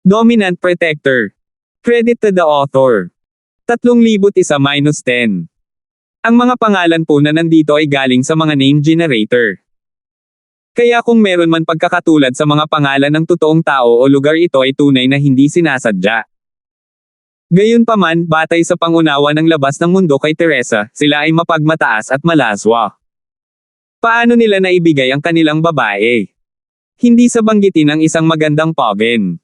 Dominant Protector. Credit to the author. 3,001-10. Ang mga pangalan po na nandito ay galing sa mga name generator. Kaya kung meron man pagkakatulad sa mga pangalan ng totoong tao o lugar, ito ay tunay na hindi sinasadya. Gayunpaman, batay sa pangunawa ng labas ng mundo kay Teresa, sila ay mapagmataas at malaswa. Paano nila naibigay ang kanilang babae? Hindi sa banggitin ng isang magandang pagen.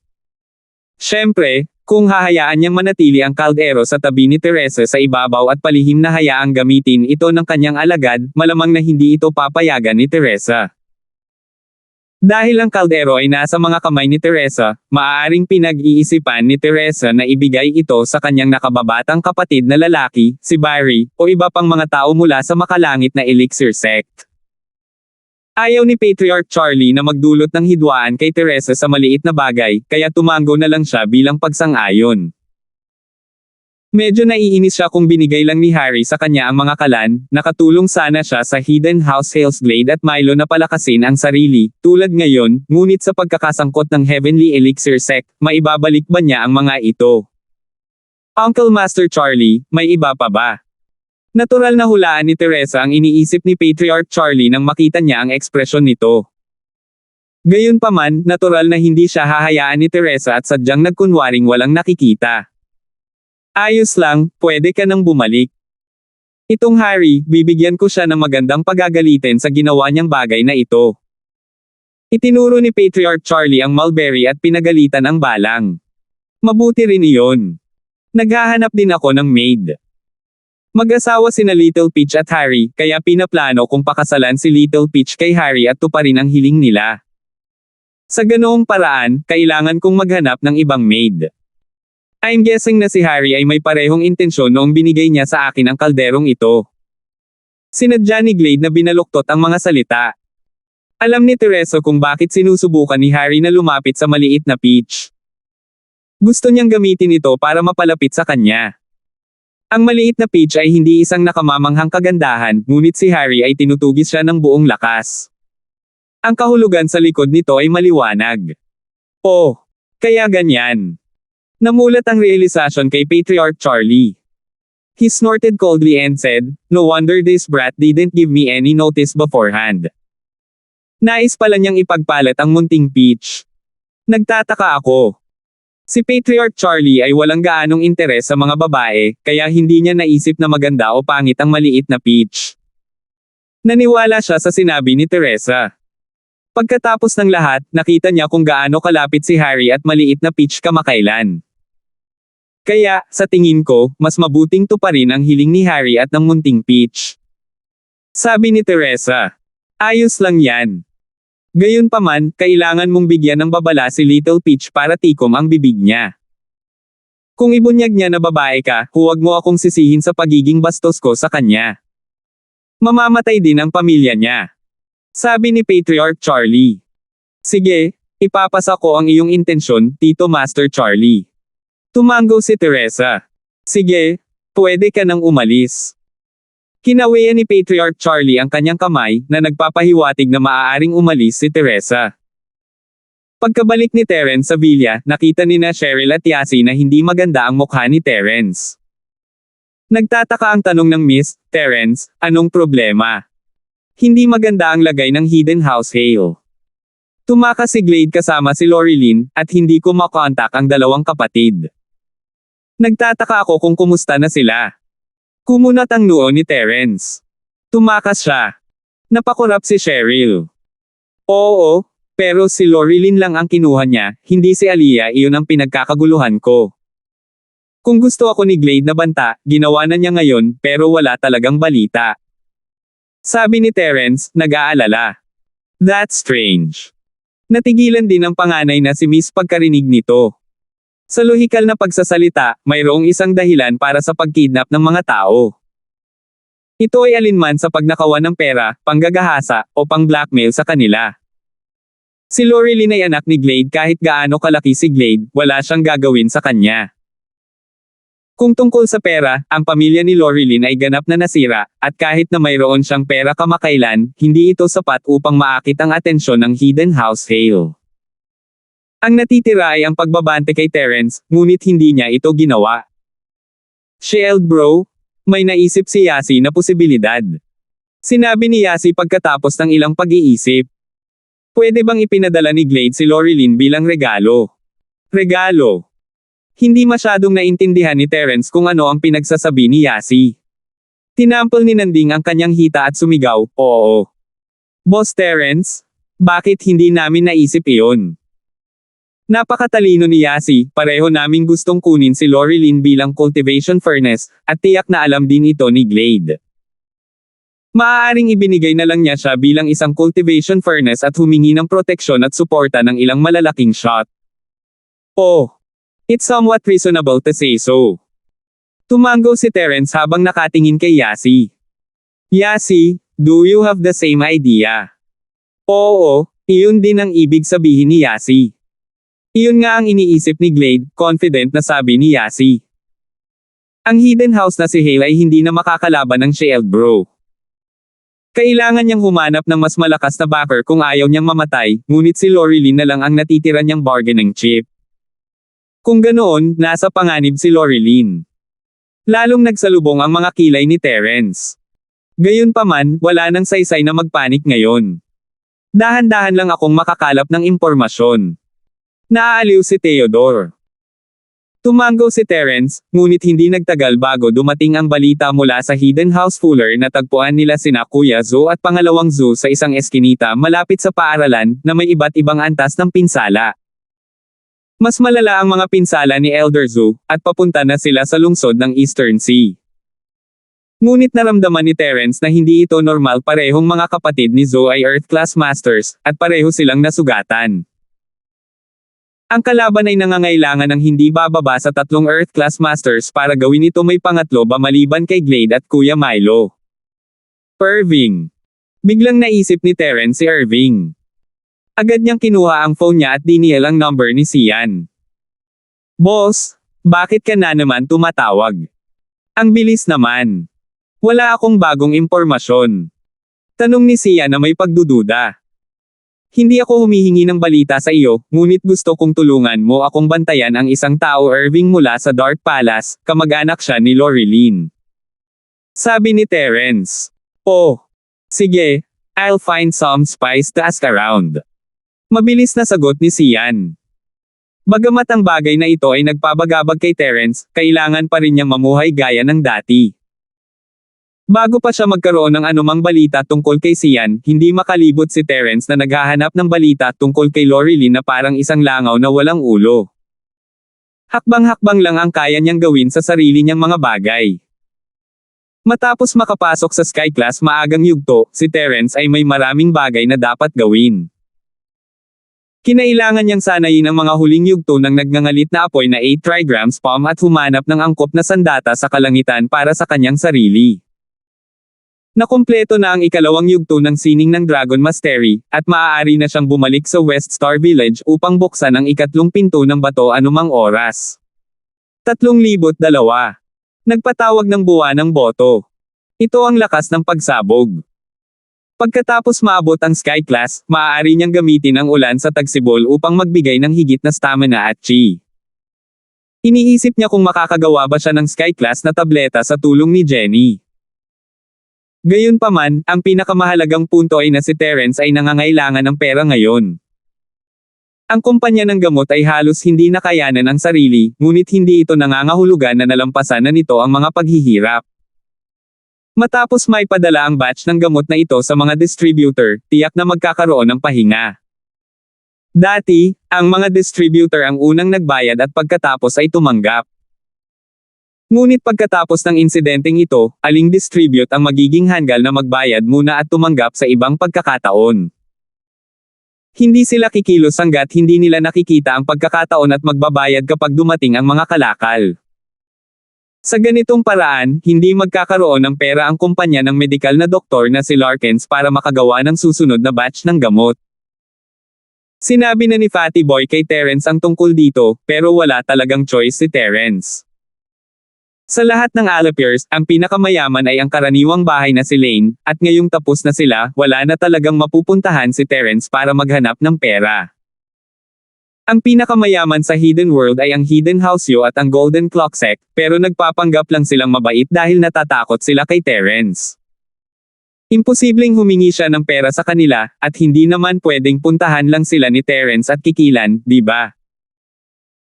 Siyempre, kung hahayaan niyang manatili ang kaldero sa tabi ni Teresa sa ibabaw at palihim na hayaang gamitin ito ng kanyang alagad, malamang na hindi ito papayagan ni Teresa. Dahil ang kaldero ay nasa mga kamay ni Teresa, maaaring pinag-iisipan ni Teresa na ibigay ito sa kanyang nakababatang kapatid na lalaki, si Barry, o iba pang mga tao mula sa makalangit na Elixir Sect. Ayaw ni Patriarch Charlie na magdulot ng hidwaan kay Teresa sa maliit na bagay, kaya tumango na lang siya bilang pagsang-ayon. Medyo naiinis siya kung binigay lang ni Harry sa kanya ang mga kalan, nakatulong sana siya sa Hidden House Hellsglade at Milo na palakasin ang sarili, tulad ngayon, ngunit sa pagkakasangkot ng Heavenly Elixir Sect, maibabalik ba niya ang mga ito? Uncle Master Charlie, may iba pa ba? Natural na hulaan ni Teresa ang iniisip ni Patriarch Charlie nang makita niya ang ekspresyon nito. Gayunpaman, natural na hindi siya hahayaan ni Teresa at sadyang nagkunwaring walang nakikita. Ayos lang, pwede ka nang bumalik. Itong Harry, bibigyan ko siya ng magandang pagagalitin sa ginawa niyang bagay na ito. Itinuro ni Patriarch Charlie ang mulberry at pinagalitan ang balang. Mabuti rin iyon. Naghahanap din ako ng maid. Mag-asawa sina Little Peach at Harry, kaya pinaplano kong pakasalan si Little Peach kay Harry at tuparin ang hiling nila. Sa ganoong paraan, kailangan kong maghanap ng ibang maid. I'm guessing na si Harry ay may parehong intensyon noong binigay niya sa akin ang kalderong ito. Sinadya ni Glade na binaluktot ang mga salita. Alam ni Teresa kung bakit sinusubukan ni Harry na lumapit sa maliit na Peach. Gusto niyang gamitin ito para mapalapit sa kanya. Ang maliit na Peach ay hindi isang nakamamanghang kagandahan, ngunit si Harry ay tinutugis siya ng buong lakas. Ang kahulugan sa likod nito ay maliwanag. Oh, kaya ganyan. Namulat ang realisasyon kay Patriarch Charlie. He snorted coldly and said, "No wonder this brat didn't give me any notice beforehand." Nais pala niyang ipagpalit ang munting Peach. Nagtataka ako. Si Patriarch Charlie ay walang gaanong interes sa mga babae, kaya hindi niya naisip na maganda o pangit ang maliit na Peach. Naniwala siya sa sinabi ni Teresa. Pagkatapos ng lahat, nakita niya kung gaano kalapit si Harry at maliit na Peach kamakailan. Kaya, sa tingin ko, mas mabuting tuparin ang hiling ni Harry at ng munting Peach. Sabi ni Teresa. Ayos lang yan. Gayunpaman, kailangan mong bigyan ng babala si Little Peach para tikom ang bibig niya. Kung ibunyag niya na babae ka, huwag mo akong sisihin sa pagiging bastos ko sa kanya. Mamamatay din ang pamilya niya. Sabi ni Patriarch Charlie. Sige, ipapasa ko ang iyong intensyon, Tito Master Charlie. Tumango si Teresa. Sige, pwede ka nang umalis. Kinawian ni Patriarch Charlie ang kanyang kamay, na nagpapahiwatig na maaaring umalis si Teresa. Pagkabalik ni Terence sa villa, nakita ni na Cheryl at Yasi na hindi maganda ang mukha ni Terence. Nagtataka ang tanong ng Miss, "Terence, anong problema?" Hindi maganda ang lagay ng Hidden House Hale. Tumakas si Glade kasama si Lorilyn, at hindi ko makontak ang dalawang kapatid. Nagtataka ako kung kumusta na sila. Kumunat ang noo ni Terence. Tumakas siya. Napakurap si Cheryl. Oo, pero si Lorilyn lang ang kinuha niya, hindi si Aliyah. Iyon ang pinagkakaguluhan ko. Kung gusto ako ni Glade na banta, ginawa na niya ngayon, pero wala talagang balita. Sabi ni Terence, nag-aalala. That's strange. Natigilan din ang panganay na si Miss pagkarinig nito. Sa lohikal na pagsasalita, mayroong isang dahilan para sa pagkidnap ng mga tao. Ito ay alinman sa pagnakawan ng pera, panggagahasa, o pang-blackmail sa kanila. Si Lorilyn ay anak ni Glade. Kahit gaano kalaki si Glade, wala siyang gagawin sa kanya. Kung tungkol sa pera, ang pamilya ni Lorilyn ay ganap na nasira, at kahit na mayroon siyang pera kamakailan, hindi ito sapat upang maakit ang atensyon ng Hidden House Hale. Ang natitira ay ang pagbabante kay Terence, ngunit hindi niya ito ginawa. Shield bro, may naisip si Yasi na posibilidad. Sinabi ni Yasi pagkatapos ng ilang pag-iisip. Pwede bang ipinadala ni Glade si Lorilyn bilang regalo? Regalo. Hindi masyadong naintindihan ni Terence kung ano ang pinagsasabi ni Yasi. Tinampol ni Nanding ang kanyang hita at sumigaw, oo. Boss Terence, bakit hindi namin naisip iyon? Napakatalino ni Yasi, pareho naming gustong kunin si Lorilyn bilang cultivation furnace, at tiyak na alam din ito ni Glade. Maaaring ibinigay na lang niya siya bilang isang cultivation furnace at humingi ng proteksyon at suporta ng ilang malalaking shot. Oh, it's somewhat reasonable to say so. Tumango si Terence habang nakatingin kay Yasi. Yasi, do you have the same idea? Oo, iyon din ang ibig sabihin ni Yasi. Iyon nga ang iniisip ni Glade, confident na sabi ni Yasi. Ang hidden house na si Hale ay hindi na makakalaban ng Shield bro. Kailangan niyang humanap ng mas malakas na backer kung ayaw niyang mamatay, ngunit si Lorilyn na lang ang natitira niyang bargaining chip. Kung ganoon, nasa panganib si Lorilyn. Lalong nagsalubong ang mga kilay ni Terence. Gayunpaman, wala nang saysay na magpanik ngayon. Dahan-dahan lang akong makakalap ng impormasyon. Naaaliw si Theodore. Tumango si Terence, ngunit hindi nagtagal bago dumating ang balita mula sa Hidden House Fuller na tagpuan nila sina Kuya Zo at pangalawang Zo sa isang eskinita malapit sa paaralan na may iba't ibang antas ng pinsala. Mas malala ang mga pinsala ni Elder Zo, at papunta na sila sa lungsod ng Eastern Sea. Ngunit naramdaman ni Terence na hindi ito normal, parehong mga kapatid ni Zo ay Earth Class Masters, at pareho silang nasugatan. Ang kalaban ay nangangailangan ng hindi bababa sa 3 Earth Class Masters para gawin ito may pangatlo ba maliban kay Glade at Kuya Milo. Irving. Biglang naisip ni Terence si Irving. Agad niyang kinuha ang phone niya at dinial ang number ni Sian. Boss, bakit ka na naman tumatawag? Ang bilis naman. Wala akong bagong impormasyon. Tanong ni Sian na may pagdududa. Hindi ako humihingi ng balita sa iyo, ngunit gusto kong tulungan mo akong bantayan ang isang tao Irving mula sa Dark Palace, kamag-anak siya ni Lorilyn. Sabi ni Terence. Oh. Sige, I'll find some spies to ask around. Mabilis na sagot ni Sian. Bagamat ang bagay na ito ay nagpabagabag kay Terence, kailangan pa rin niyang mamuhay gaya ng dati. Bago pa siya magkaroon ng anumang balita tungkol kay Sian, hindi makalibot si Terence na naghahanap ng balita tungkol kay Lorilyn na parang isang langaw na walang ulo. Hakbang-hakbang lang ang kaya niyang gawin sa sarili niyang mga bagay. Matapos makapasok sa Sky Class maagang yugto, si Terence ay may maraming bagay na dapat gawin. Kinailangan niyang sanayin ang mga huling yugto ng nagngangalit na apoy na 8 trigrams palm at humanap ng angkop na sandata sa kalangitan para sa kanyang sarili. Nakumpleto na ang ikalawang yugto ng sining ng Dragon Mastery, at maaari na siyang bumalik sa West Star Village upang buksan ang ikatlong pinto ng bato anumang oras. 3,002. Nagpatawag ng buwan ng boto. Ito ang lakas ng pagsabog. Pagkatapos maabot ang Sky Class, maaari niyang gamitin ang ulan sa tagsibol upang magbigay ng higit na stamina at chi. Iniisip niya kung makakagawa ba siya ng Sky Class na tableta sa tulong ni Jenny. Gayunpaman, ang pinakamahalagang punto ay na si Terence ay nangangailangan ng pera ngayon. Ang kumpanya ng gamot ay halos hindi nakayanan ang sarili, ngunit hindi ito nangangahulugan na nalampasan na nito ang mga paghihirap. Matapos may padala ang batch ng gamot na ito sa mga distributor, tiyak na magkakaroon ng pahinga. Dati, ang mga distributor ang unang nagbayad at pagkatapos ay tumanggap. Ngunit pagkatapos ng insidenteng ito, aling distribute ang magiging hanggal na magbayad muna at tumanggap sa ibang pagkakataon. Hindi sila kikilos hanggat hindi nila nakikita ang pagkakataon at magbabayad kapag dumating ang mga kalakal. Sa ganitong paraan, hindi magkakaroon ng pera ang kumpanya ng medikal na doktor na si Larkins para makagawa ng susunod na batch ng gamot. Sinabi na ni Fatty Boy kay Terence ang tungkol dito, pero wala talagang choice si Terence. Sa lahat ng Alapiers, ang pinakamayaman ay ang karaniwang bahay na si Lane, at ngayong tapos na sila, wala na talagang mapupuntahan si Terence para maghanap ng pera. Ang pinakamayaman sa Hidden World ay ang Hidden Houseo at ang Golden Clocksec, pero nagpapanggap lang silang mabait dahil natatakot sila kay Terence. Imposibleng humingi siya ng pera sa kanila, at hindi naman pwedeng puntahan lang sila ni Terence at kikilan, di ba?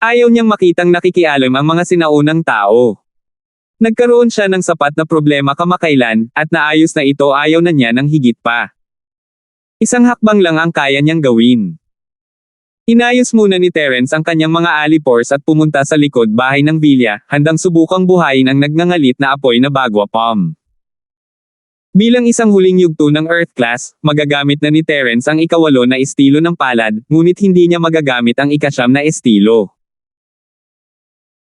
Ayaw niyang makitang nakikialam ang mga sinaunang tao. Nagkaroon siya ng sapat na problema kamakailan, at naayos na ito ayaw na niya ng higit pa. Isang hakbang lang ang kaya niyang gawin. Inayos muna ni Terence ang kanyang mga alipores at pumunta sa likod bahay ng Villa, handang subukang buhayin ang nagngangalit na apoy na bagwa palm. Bilang isang huling yugto ng Earth Class, magagamit na ni Terence ang ikawalo na estilo ng palad, ngunit hindi niya magagamit ang ikasyam na estilo.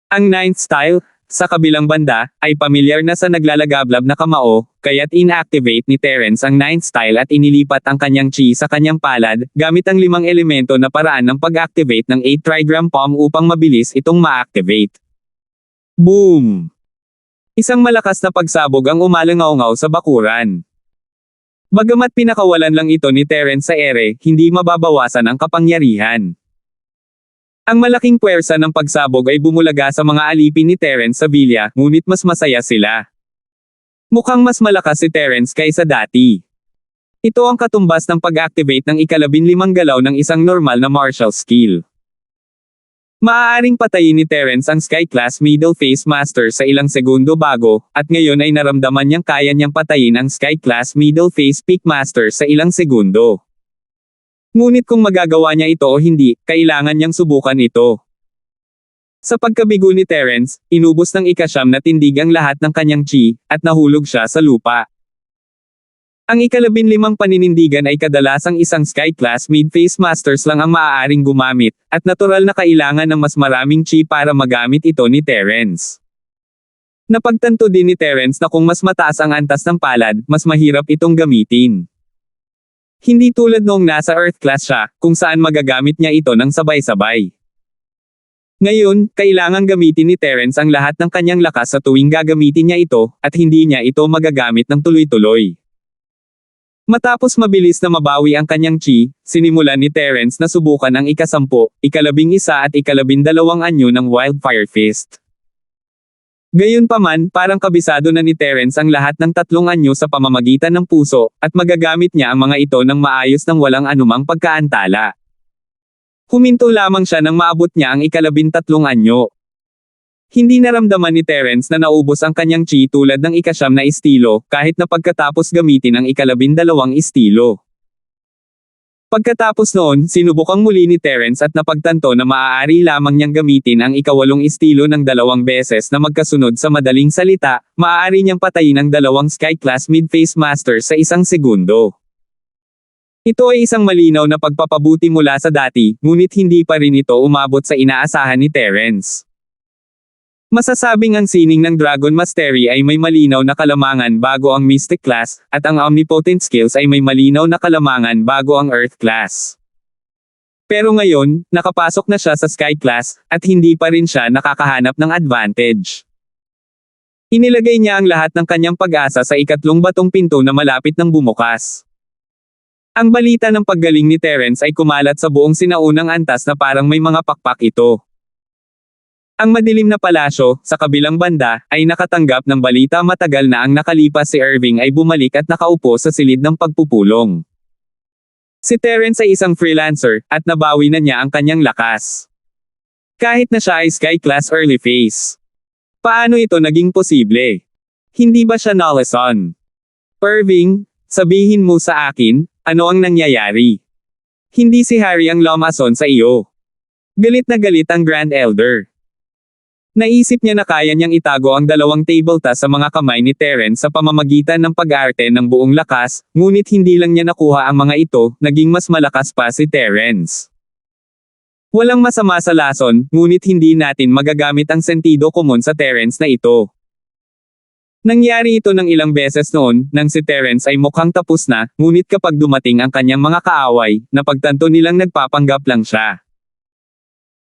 Ang ninth style, sa kabilang banda, ay pamilyar na sa naglalagablab na kamao, kaya't inactivate ni Terence ang ninth style at inilipat ang kanyang chi sa kanyang palad, gamit ang 5 elemento na paraan ng pag-activate ng 8 trigram palm upang mabilis itong ma-activate. Boom! Isang malakas na pagsabog ang umalangaw-ngaw sa bakuran. Bagamat pinakawalan lang ito ni Terence sa ere, hindi mababawasan ang kapangyarihan. Ang malaking puwersa ng pagsabog ay bumulaga sa mga alipin ni Terence sa Villa, ngunit mas masaya sila. Mukhang mas malakas si Terence kaysa dati. Ito ang katumbas ng pag-activate ng ika-15 galaw ng isang normal na martial skill. Maaaring patayin ni Terence ang Sky Class Middle Phase Master sa ilang segundo bago, at ngayon ay naramdaman niyang kaya niyang patayin ang Sky Class Middle Phase Peak Master sa ilang segundo. Ngunit kung magagawa niya ito o hindi, kailangan niyang subukan ito. Sa pagkabigo ni Terence, inubos ng ikasyam na tindig ang lahat ng kanyang chi, at nahulog siya sa lupa. Ang ika-15 paninindigan ay kadalasang isang Sky Class Mid-Phase Masters lang ang maaaring gumamit, at natural na kailangan ng mas maraming chi para magamit ito ni Terence. Napagtanto din ni Terence na kung mas mataas ang antas ng palad, mas mahirap itong gamitin. Hindi tulad noong nasa Earth Class siya, kung saan magagamit niya ito ng sabay-sabay. Ngayon, kailangang gamitin ni Terence ang lahat ng kanyang lakas sa tuwing gagamitin niya ito, at hindi niya ito magagamit ng tuloy-tuloy. Matapos mabilis na mabawi ang kanyang chi, sinimulan ni Terence na subukan ang ika-10, ika-11 at ika-12 anyo ng Wildfire Fist. Gayunpaman, parang kabisado na ni Terence ang lahat ng 3 anyo sa pamamagitan ng puso, at magagamit niya ang mga ito ng maayos nang walang anumang pagkaantala. Huminto lamang siya nang maabot niya ang ika-13 anyo. Hindi naramdaman ni Terence na naubos ang kanyang chi tulad ng ika-9 na estilo, kahit na pagkatapos gamitin ang ika-12 estilo. Pagkatapos noon, sinubukang muli ni Terence at napagtanto na maaari lamang niyang gamitin ang ika-8 estilo ng 2 beses na magkasunod. Sa madaling salita, maaari niyang patayin ang 2 Sky Class Mid-Phase Masters sa 1 segundo. Ito ay isang malinaw na pagpapabuti mula sa dati, ngunit hindi pa rin ito umabot sa inaasahan ni Terence. Masasabing ang sining ng Dragon Mastery ay may malinaw na kalamangan bago ang Mystic Class, at ang Omnipotent Skills ay may malinaw na kalamangan bago ang Earth Class. Pero ngayon, nakapasok na siya sa Sky Class, at hindi pa rin siya nakakahanap ng advantage. Inilagay niya ang lahat ng kanyang pag-asa sa ikatlong batong pinto na malapit ng bumukas. Ang balita ng paggaling ni Terence ay kumalat sa buong sinaunang antas na parang may mga pakpak ito. Ang madilim na palasyo, sa kabilang banda, ay nakatanggap ng balita matagal na ang nakalipas si Irving ay bumalik at nakaupo sa silid ng pagpupulong. Si Terence ay isang freelancer, at nabawi na niya ang kanyang lakas. Kahit na siya ay Sky Class Early Phase. Paano ito naging posible? Hindi ba siya Nalason? Irving, sabihin mo sa akin, ano ang nangyayari? Hindi si Harry ang lumason sa iyo. Galit na galit ang Grand Elder. Naisip niya na kaya niyang itago ang 2 tabletop sa mga kamay ni Terence sa pamamagitan ng pag-arte ng buong lakas, ngunit hindi lang niya nakuha ang mga ito, naging mas malakas pa si Terence. Walang masama sa lason, ngunit hindi natin magagamit ang sentido komon sa Terence na ito. Nangyari ito ng ilang beses noon, nang si Terence ay mukhang tapos na, ngunit kapag dumating ang kanyang mga kaaway, napagtanto nilang nagpapanggap lang siya.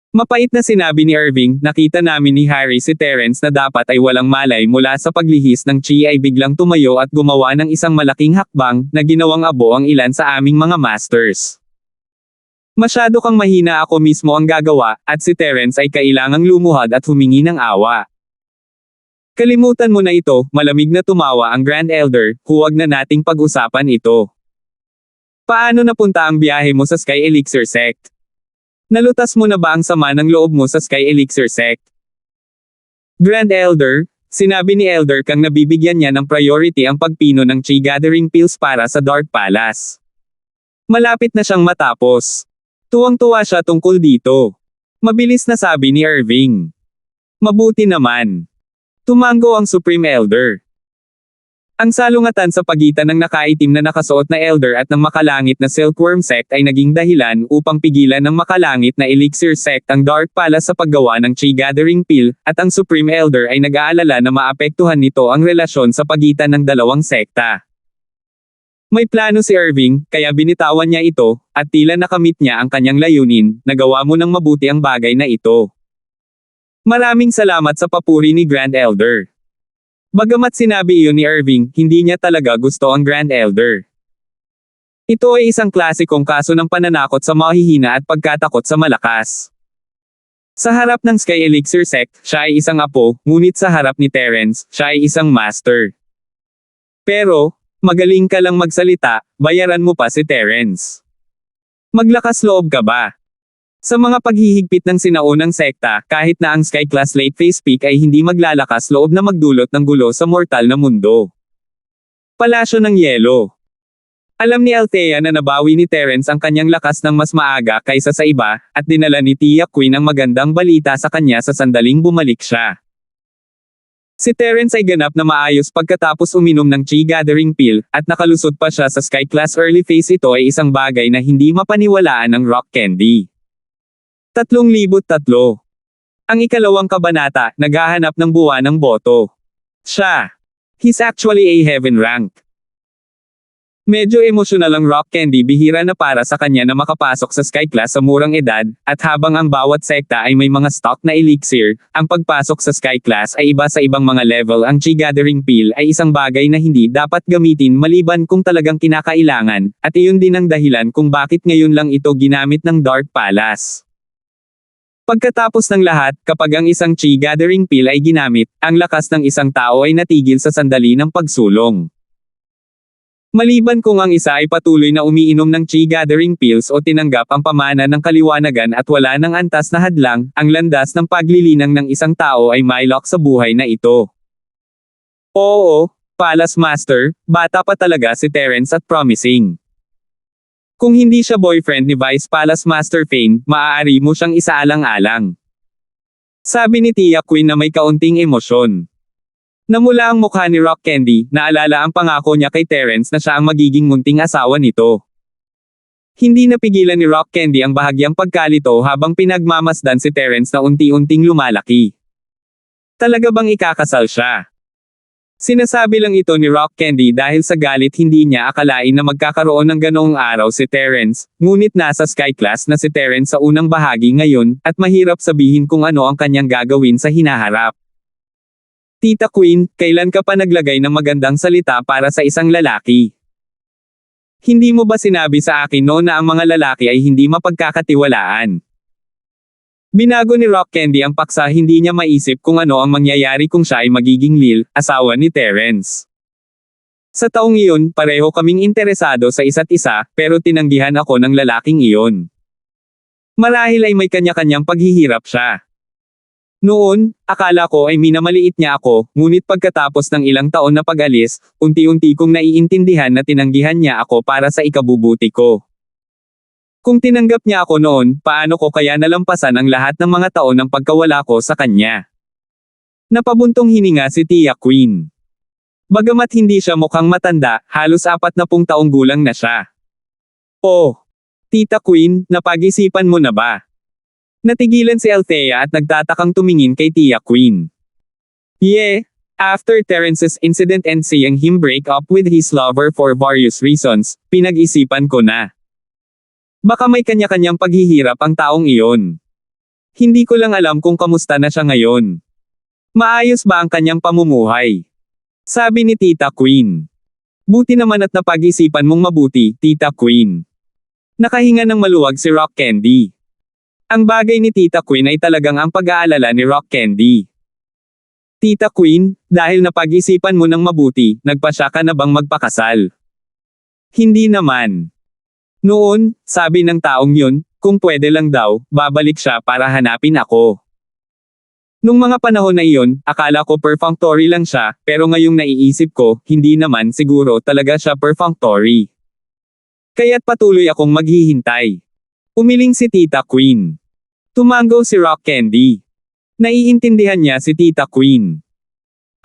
Mapait na sinabi ni Irving, nakita namin ni Harry si Terence na dapat ay walang malay mula sa paglihis ng chi ay biglang tumayo at gumawa ng isang malaking hakbang, na ginawang abo ang ilan sa aming mga masters. Masyado kang mahina, ako mismo ang gagawa, at si Terence ay kailangang lumuhad at humingi ng awa. Kalimutan mo na ito, malamig na tumawa ang Grand Elder, huwag na nating pag-usapan ito. Paano napunta ang biyahe mo sa Sky Elixir Sect? Nalutas mo na ba ang sama ng loob mo sa Sky Elixir Sect? Grand Elder, sinabi ni Elder Kang na bibigyan niya ng priority ang pagpino ng Chi Gathering Pills para sa Dark Palace. Malapit na siyang matapos. Tuwang-tuwa siya tungkol dito. Mabilis na sabi ni Irving. Mabuti naman. Tumango ang Supreme Elder. Ang salungatan sa pagitan ng nakaitim na nakasuot na Elder at ng makalangit na Silkworm Sect ay naging dahilan upang pigilan ng makalangit na Elixir Sect ang Dark Palace sa paggawa ng Chi Gathering Pill, at ang Supreme Elder ay nag-aalala na maapektuhan nito ang relasyon sa pagitan ng dalawang sekta. May plano si Irving, kaya binitawan niya ito, at tila nakamit niya ang kanyang layunin. Nagawa mo ng mabuti ang bagay na ito. Maraming salamat sa papuri ni Grand Elder. Bagamat sinabi iyon ni Irving, hindi niya talaga gusto ang Grand Elder. Ito ay isang klasikong kaso ng pananakot sa mahihina at pagkatakot sa malakas. Sa harap ng Sky Elixir Sect, siya ay isang apo, ngunit sa harap ni Terence, siya ay isang master. Pero, magaling ka lang magsalita, bayaran mo pa si Terence. Maglakas loob ka ba? Sa mga paghihigpit ng sinaunang sekta, kahit na ang Sky Class Late Phase Peak ay hindi maglalakas loob na magdulot ng gulo sa mortal na mundo. Palasyo ng Yelo. Alam ni Althea na nabawi ni Terence ang kanyang lakas ng mas maaga kaysa sa iba, at dinala ni Tia Queen ang magandang balita sa kanya sa sandaling bumalik siya. Si Terence ay ganap na maayos pagkatapos uminom ng Chi Gathering Pill, at nakalusot pa siya sa Sky Class Early Phase. Ito ay isang bagay na hindi mapaniwalaan ng Rock Candy. 3,003. Ang ikalawang kabanata, naghahanap ng buwan ng boto. Siya. He's actually a heaven rank. Medyo emosyonal ang Rock Candy, bihira na para sa kanya na makapasok sa Sky Class sa murang edad, at habang ang bawat sekta ay may mga stock na elixir, ang pagpasok sa Sky Class ay iba sa ibang mga level. Ang Chi Gathering Pill ay isang bagay na hindi dapat gamitin maliban kung talagang kinakailangan, at iyon din ang dahilan kung bakit ngayon lang ito ginamit ng Dark Palace. Pagkatapos ng lahat, kapag ang isang Chi Gathering Pill ay ginamit, ang lakas ng isang tao ay natigil sa sandali ng pagsulong. Maliban kung ang isa ay patuloy na umiinom ng Chi Gathering Pills o tinanggap ang pamana ng kaliwanagan at wala ng antas na hadlang, ang landas ng paglilinang ng isang tao ay may lock sa buhay na ito. Oo, Palace Master, bata pa talaga si Terence at promising. Kung hindi siya boyfriend ni Vice Palace Master Fane, maaari mo siyang isaalang-alang. Sabi ni Tia Queen na may kaunting emosyon. Namula ang mukha ni Rock Candy, naalala ang pangako niya kay Terence na siya ang magiging munting asawa nito. Hindi napigilan ni Rock Candy ang bahagyang pagkalito habang pinagmamasdan si Terence na unti-unting lumalaki. Talaga bang ikakasal siya? Sinasabi lang ito ni Rock Candy dahil sa galit. Hindi niya akalain na magkakaroon ng ganoong araw si Terence, ngunit nasa Sky Class na si Terence sa unang bahagi ngayon, at mahirap sabihin kung ano ang kanyang gagawin sa hinaharap. Tita Queen, kailan ka pa naglagay ng magandang salita para sa isang lalaki? Hindi mo ba sinabi sa akin noon na ang mga lalaki ay hindi mapagkakatiwalaan? Binago ni Rock Candy ang paksa. Hindi niya maisip kung ano ang mangyayari kung siya ay magiging Lil, asawa ni Terence. Sa taong iyon, pareho kaming interesado sa isa't isa, pero tinanggihan ako ng lalaking iyon. Marahil ay may kanya-kanyang paghihirap siya. Noon, akala ko ay minamaliit niya ako, ngunit pagkatapos ng ilang taon na pag-alis, unti-unti kong naiintindihan na tinanggihan niya ako para sa ikabubuti ko. Kung tinanggap niya ako noon, paano ko kaya nalampasan ang lahat ng mga taon ng pagkawala ko sa kanya? Napabuntong hininga si Tia Queen. Bagamat hindi siya mukhang matanda, halos 40 taong gulang na siya. Oh, Tita Queen, napag-isipan mo na ba? Natigilan si Althea at nagtatakang tumingin kay Tia Queen. Yeah, after Terence's incident and seeing him break up with his lover for various reasons, pinag-isipan ko na. Baka may kanya-kanyang paghihirap ang taong iyon. Hindi ko lang alam kung kamusta na siya ngayon. Maayos ba ang kanyang pamumuhay? Sabi ni Tita Queen. Buti naman at napag-isipan mong mabuti, Tita Queen. Nakahinga ng maluwag si Rock Candy. Ang bagay ni Tita Queen ay talagang ang pag-aalala ni Rock Candy. Tita Queen, dahil napag-isipan mo ng mabuti, nagpasya ka na bang magpakasal? Hindi naman. Noon, sabi ng taong yun, kung pwede lang daw, babalik siya para hanapin ako. Nung mga panahon na iyon, akala ko perfunctory lang siya, pero ngayong naiisip ko, hindi naman siguro talaga siya perfunctory. Kaya't patuloy akong maghihintay. Umiling si Tita Queen. Tumango si Rock Candy. Naiintindihan niya si Tita Queen.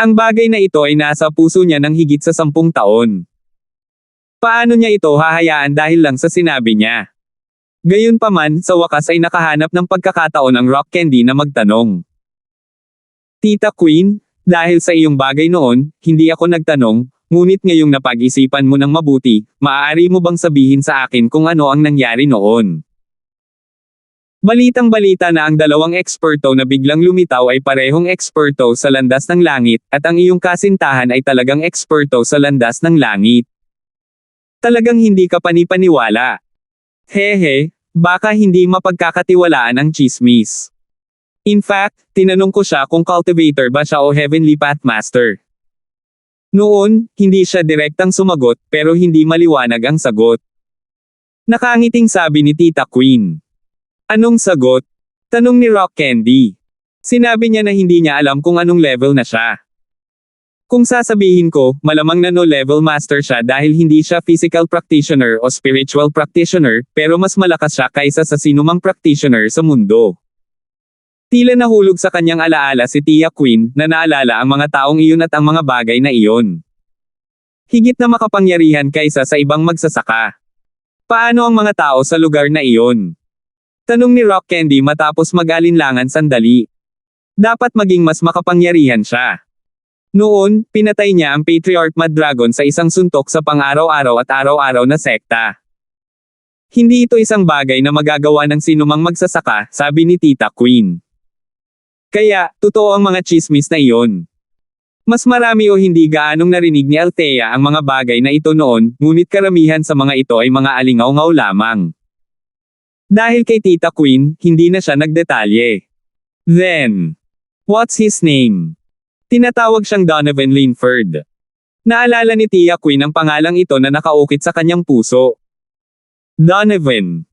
Ang bagay na ito ay nasa puso niya ng higit sa 10 taon. Paano niya ito hahayaan dahil lang sa sinabi niya? Gayunpaman, sa wakas ay nakahanap ng pagkakataon ang Rock Candy na magtanong. Tita Queen, dahil sa iyong bagay noon, hindi ako nagtanong, ngunit ngayong napag-isipan mo ng mabuti, maaari mo bang sabihin sa akin kung ano ang nangyari noon? Balitang-balita na ang dalawang eksperto na biglang lumitaw ay parehong eksperto sa landas ng langit, at ang iyong kasintahan ay talagang eksperto sa landas ng langit. Talagang hindi ka panipaniwala. Hehe, baka hindi mapagkakatiwalaan ang chismis. In fact, tinanong ko siya kung cultivator ba siya o heavenly pathmaster. Noon, hindi siya direktang sumagot, pero hindi maliwanag ang sagot. Nakangiting sabi ni Tita Queen. Anong sagot? Tanong ni Rock Candy. Sinabi niya na hindi niya alam kung anong level na siya. Kung sasabihin ko, malamang na no-level master siya dahil hindi siya physical practitioner o spiritual practitioner, pero mas malakas siya kaysa sa sinumang practitioner sa mundo. Tila nahulog sa kanyang alaala si Tia Queen, na naalala ang mga taong iyon at ang mga bagay na iyon. Higit na makapangyarihan kaysa sa ibang magsasaka. Paano ang mga tao sa lugar na iyon? Tanong ni Rock Candy matapos mag-alinlangan sandali. Dapat maging mas makapangyarihan siya. Noon, pinatay niya ang Patriarch Mad Dragon sa isang suntok sa pang-araw-araw at araw-araw na sekta. Hindi ito isang bagay na magagawa ng sinumang magsasaka, sabi ni Tita Queen. Kaya, totoo ang mga chismis na iyon. Mas marami o hindi gaanong narinig ni Althea ang mga bagay na ito noon, ngunit karamihan sa mga ito ay mga alingaw-ngaw lamang. Dahil kay Tita Queen, hindi na siya nagdetalye. Then, what's his name? Tinatawag siyang Donovan Linford. Naalala ni Tia Queen ang pangalang ito na nakaukit sa kanyang puso. Donovan.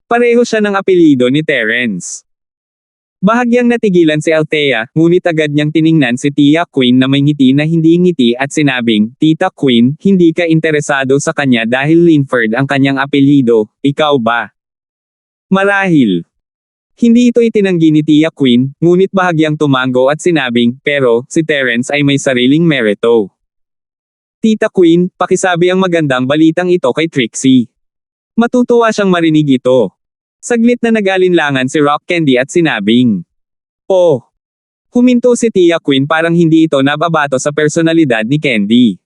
Pareho siya ng apelyido ni Terence. Bahagyang natigilan si Althea, ngunit agad niyang tiningnan si Tia Queen na may ngiti na hindi ngiti at sinabing, Tita Queen, hindi ka interesado sa kanya dahil Linford ang kanyang apelyido, ikaw ba? Marahil. Hindi ito itinanggi ni Tia Queen, ngunit bahagyang tumango at sinabing, pero, si Terence ay may sariling merito. Tita Queen, pakisabi ang magandang balitang ito kay Trixie. Matutuwa siyang marinig ito. Saglit na nag-alinlangan si Rock Candy at sinabing, oh. Huminto si Tia Queen parang hindi ito nababato sa personalidad ni Candy.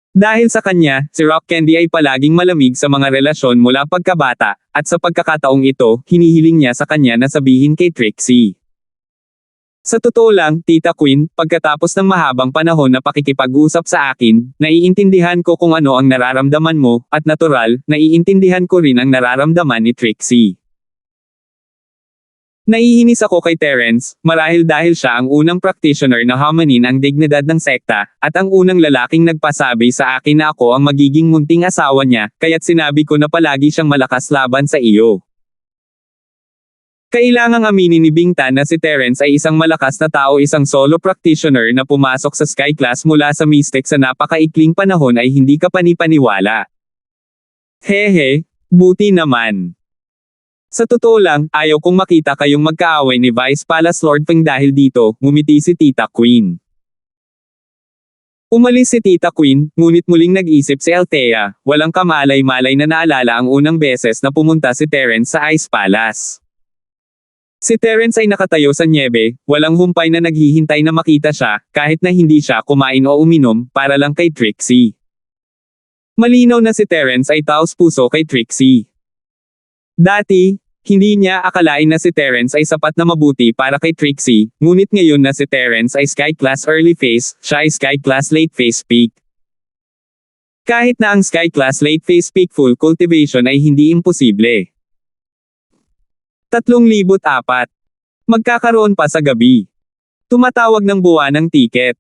Dahil sa kanya, si Rock Candy ay palaging malamig sa mga relasyon mula pagkabata, at sa pagkakataong ito, hinihiling niya sa kanya na sabihin kay Trixie. Sa totoo lang, Tita Queen, pagkatapos ng mahabang panahon na pakikipag-usap sa akin, naiintindihan ko kung ano ang nararamdaman mo, at natural, naiintindihan ko rin ang nararamdaman ni Trixie. Naiinis ako kay Terence, marahil dahil siya ang unang practitioner na hamanin ang dignidad ng sekta, at ang unang lalaking nagpasabi sa akin na ako ang magiging munting asawa niya, kaya't sinabi ko na palagi siyang malakas laban sa iyo. Kailangang aminin ni Bingtan na si Terence ay isang malakas na tao, isang solo practitioner na pumasok sa Sky Class mula sa Mystic sa napakaikling panahon ay hindi ka panipaniwala. Hehe, buti naman. Sa totoo lang, ayaw kong makita kayong magkaaway ni Vice Palace Lord Feng dahil dito, ngumiti si Tita Queen. Umalis si Tita Queen, ngunit muling nag-isip si Althea, walang kamalay-malay na naalala ang unang beses na pumunta si Terence sa Ice Palace. Si Terence ay nakatayo sa nyebe, walang humpay na naghihintay na makita siya, kahit na hindi siya kumain o uminom, para lang kay Trixie. Malinaw na si Terence ay taos-puso kay Trixie. Dati, hindi niya akalain na si Terence ay sapat na mabuti para kay Trixie, ngunit ngayon na si Terence ay Sky Class Early Phase, siya ay Sky Class Late Phase Peak. Kahit na ang Sky Class late phase peak full cultivation ay hindi imposible. 3,004. Magkakaroon pa sa gabi. Tumatawag ng buwan ng tiket.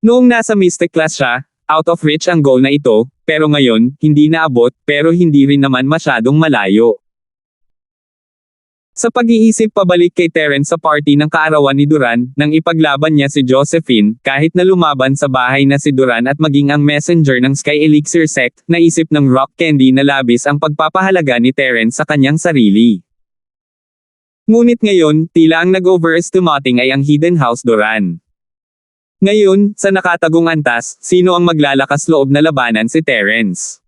Noong nasa Mystic Class siya, out of reach ang goal na ito, pero ngayon, hindi naabot, pero hindi rin naman masyadong malayo. Sa pag-iisip pabalik kay Terrence sa party ng kaarawan ni Duran, nang ipaglaban niya si Josephine, kahit na lumaban sa bahay na si Duran at maging ang messenger ng Sky Elixir Sect, naisip ng Rock Candy na labis ang pagpapahalaga ni Terrence sa kanyang sarili. Ngunit ngayon, tila ang nag-overestimating ay ang Hidden House Duran. Ngayon, sa nakatagong antas, sino ang maglalakas loob na labanan si Terrence?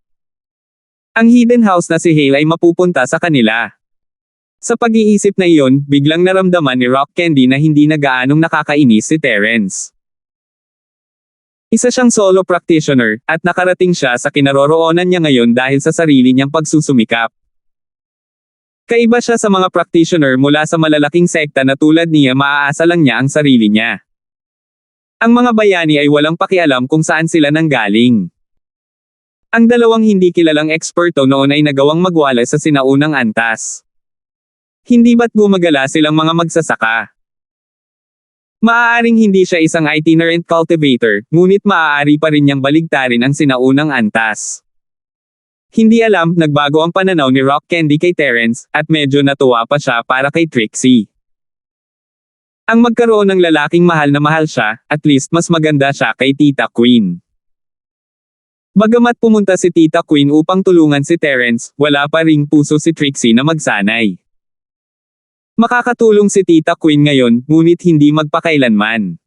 Ang Hidden House na si Hale ay mapupunta sa kanila. Sa pag-iisip na iyon, biglang naramdaman ni Rock Candy na hindi na gaanong nakakainis si Terrence. Isa siyang solo practitioner, at nakarating siya sa kinaroroonan niya ngayon dahil sa sarili niyang pagsusumikap. Kaiba siya sa mga practitioner mula sa malalaking sekta na tulad niya, maaasa lang niya ang sarili niya. Ang mga bayani ay walang pakialam kung saan sila nanggaling. Ang dalawang hindi kilalang eksperto noon ay nagawang magwala sa sinaunang antas. Hindi ba't gumagala silang mga magsasaka? Maaaring hindi siya isang itinerant cultivator, ngunit maaari pa rin niyang baligtarin ang sinaunang antas. Hindi alam, nagbago ang pananaw ni Rock Candy kay Terrence, at medyo natuwa pa siya para kay Trixie. Ang magkaroon ng lalaking mahal na mahal siya, at least mas maganda siya kay Tita Queen. Bagamat pumunta si Tita Queen upang tulungan si Terrence, wala pa ring puso si Trixie na magsanay. Makakatulong si Tita Queen ngayon, ngunit hindi magpakailanman.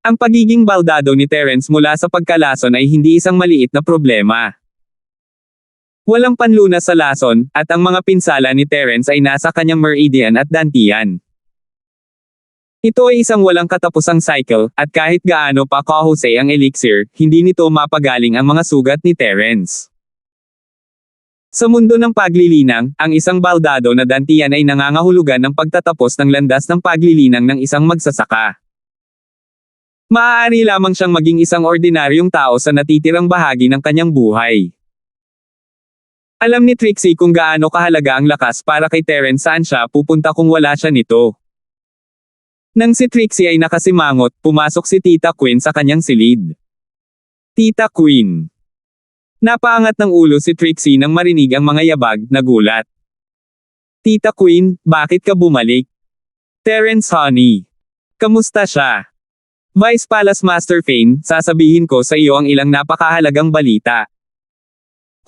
Ang pagiging baldado ni Terrence mula sa pagkalason ay hindi isang maliit na problema. Walang panlunas sa lason, at ang mga pinsala ni Terrence ay nasa kanyang meridian at dantian. Ito ay isang walang katapusang cycle, at kahit gaano pa kahusay ang elixir, hindi nito mapagaling ang mga sugat ni Terrence. Sa mundo ng paglilinang, ang isang baldado na dantian ay nangangahulugan ng pagtatapos ng landas ng paglilinang ng isang magsasaka. Maaari lamang siyang maging isang ordinaryong tao sa natitirang bahagi ng kanyang buhay. Alam ni Trixie kung gaano kahalaga ang lakas para kay Terrence, saan siya pupunta kung wala siya nito. Nang si Trixie ay nakasimangot, pumasok si Tita Queen sa kanyang silid. Tita Queen. Napaangat ng ulo si Trixie nang marinig ang mga yabag, nagulat. Tita Queen, bakit ka bumalik? Terrence honey. Kamusta siya? Vice Palace Master Fane, sasabihin ko sa iyo ang ilang napakahalagang balita.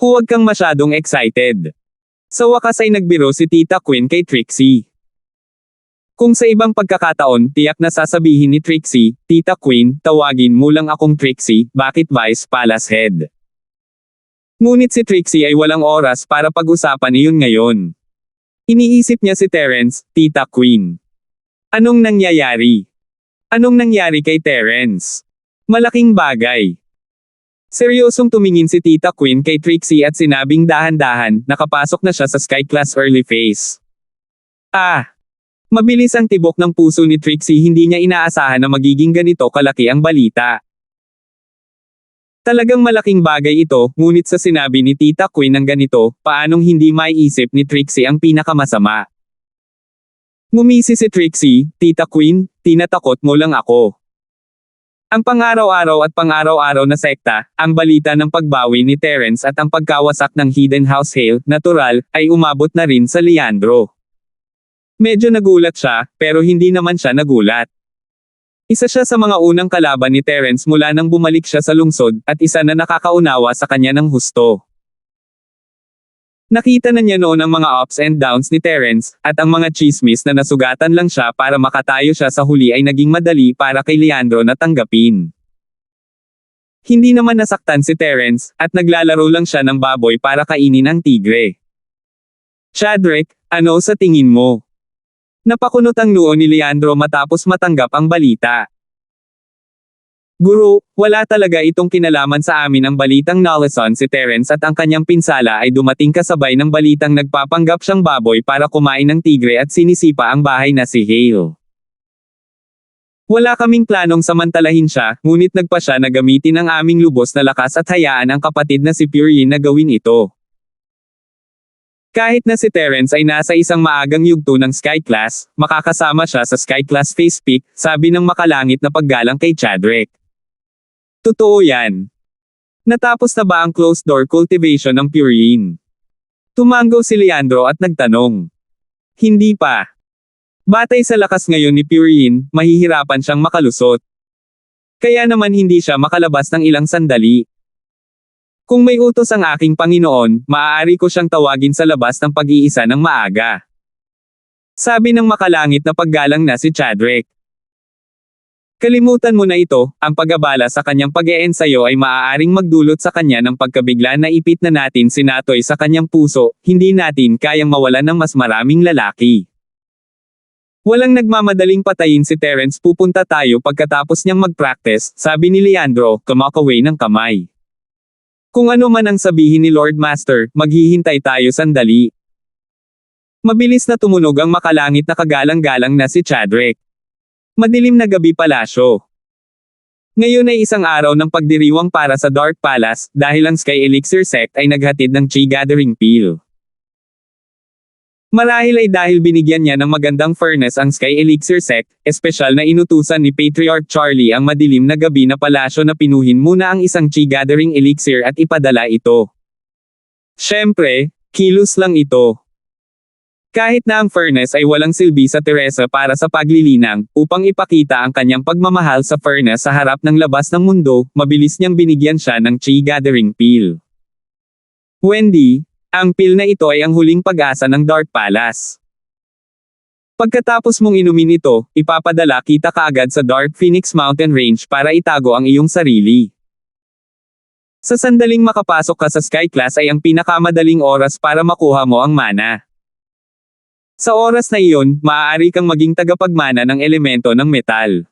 Huwag kang masyadong excited. Sa wakas ay nagbiro si Tita Queen kay Trixie. Kung sa ibang pagkakataon, tiyak na sasabihin ni Trixie, Tita Queen, tawagin mo lang akong Trixie, bakit Vice Palace Head? Ngunit si Trixie ay walang oras para pag-usapan iyon ngayon. Iniisip niya si Terrence, Tita Queen. Anong nangyayari? Anong nangyari kay Terrence? Malaking bagay. Seryosong tumingin si Tita Queen kay Trixie at sinabing dahan-dahan, nakapasok na siya sa Sky Class early phase. Mabilis ang tibok ng puso ni Trixie, hindi niya inaasahan na magiging ganito kalaki ang balita. Talagang malaking bagay ito, ngunit sa sinabi ni Tita Queen ng ganito, paanong hindi maiisip ni Trixie ang pinakamasama? Ngumisi si Trixie, Tita Queen, tinatakot mo lang ako. Ang pang-araw-araw at pang-araw-araw na sekta, ang balita ng pagbawi ni Terrence at ang pagkawasak ng Hidden House Hale, natural, ay umabot na rin sa Leandro. Medyo nagulat siya, pero hindi naman siya nagulat. Isa siya sa mga unang kalaban ni Terrence mula nang bumalik siya sa lungsod, at isa na nakakaunawa sa kanya ng husto. Nakita na niya noon ang mga ups and downs ni Terrence, at ang mga chismis na nasugatan lang siya para makatayo siya sa huli ay naging madali para kay Leandro na tanggapin. Hindi naman nasaktan si Terrence, at naglalaro lang siya ng baboy para kainin ang tigre. Chadrick, ano sa tingin mo? Napakunot ang noo ni Leandro matapos matanggap ang balita. Guro, wala talaga itong kinalaman sa amin ang balitang nalason si Terrence at ang kanyang pinsala ay dumating kasabay ng balitang nagpapanggap siyang baboy para kumain ng tigre at sinisipa ang bahay na si Hale. Wala kaming planong samantalahin siya, ngunit nagpa siya na gamitin ang aming lubos na lakas at hayaan ang kapatid na si Puryin na gawin ito. Kahit na si Terence ay nasa isang maagang yugto ng Sky Class, makakasama siya sa Sky Class Face Peak, sabi ng makalangit na paggalang kay Chadrick. Totoo yan. Natapos na ba ang closed door cultivation ng Puryin? Tumango si Leandro at nagtanong. Hindi pa. Batay sa lakas ngayon ni Puryin, mahihirapan siyang makalusot. Kaya naman hindi siya makalabas ng ilang sandali. Kung may utos ang aking Panginoon, maaari ko siyang tawagin sa labas ng pag-iisa ng maaga. Sabi ng makalangit na paggalang na si Chadrick. Kalimutan mo na ito, ang pag-abala sa kanyang pag-eensayo ay maaaring magdulot sa kanya ng pagkabigla na ipit na natin sinatoy sa kanyang puso, hindi natin kayang mawalan ng mas maraming lalaki. Walang nagmamadaling patayin si Terence, pupunta tayo pagkatapos niyang mag-practice, sabi ni Leandro, kumakaway ng kamay. Kung ano man ang sabihin ni Lord Master, maghihintay tayo sandali. Mabilis na tumunog ang makalangit na kagalang-galang na si Chadrick. Madilim na gabi palasyo. Ngayon ay isang araw ng pagdiriwang para sa Dark Palace, dahil ang Sky Elixir Sect ay naghatid ng Chi Gathering Peel. Marahil ay dahil binigyan niya ng magandang furnace ang Sky Elixir Sect, espesyal na inutusan ni Patriarch Charlie ang madilim na gabi na palasyo na pinuhin muna ang isang Chi Gathering Elixir at ipadala ito. Siyempre, kilos lang ito. Kahit na ang furnace ay walang silbi sa Teresa para sa paglilinang, upang ipakita ang kanyang pagmamahal sa furnace sa harap ng labas ng mundo, mabilis niyang binigyan siya ng Chi Gathering Peel. Wendy, ang peel na ito ay ang huling pag-asa ng Dark Palace. Pagkatapos mong inumin ito, ipapadala kita kaagad sa Dark Phoenix Mountain Range para itago ang iyong sarili. Sa sandaling makapasok ka sa Sky Class ay ang pinakamadaling oras para makuha mo ang mana. Sa oras na iyon, maaari kang maging tagapagmana ng elemento ng metal.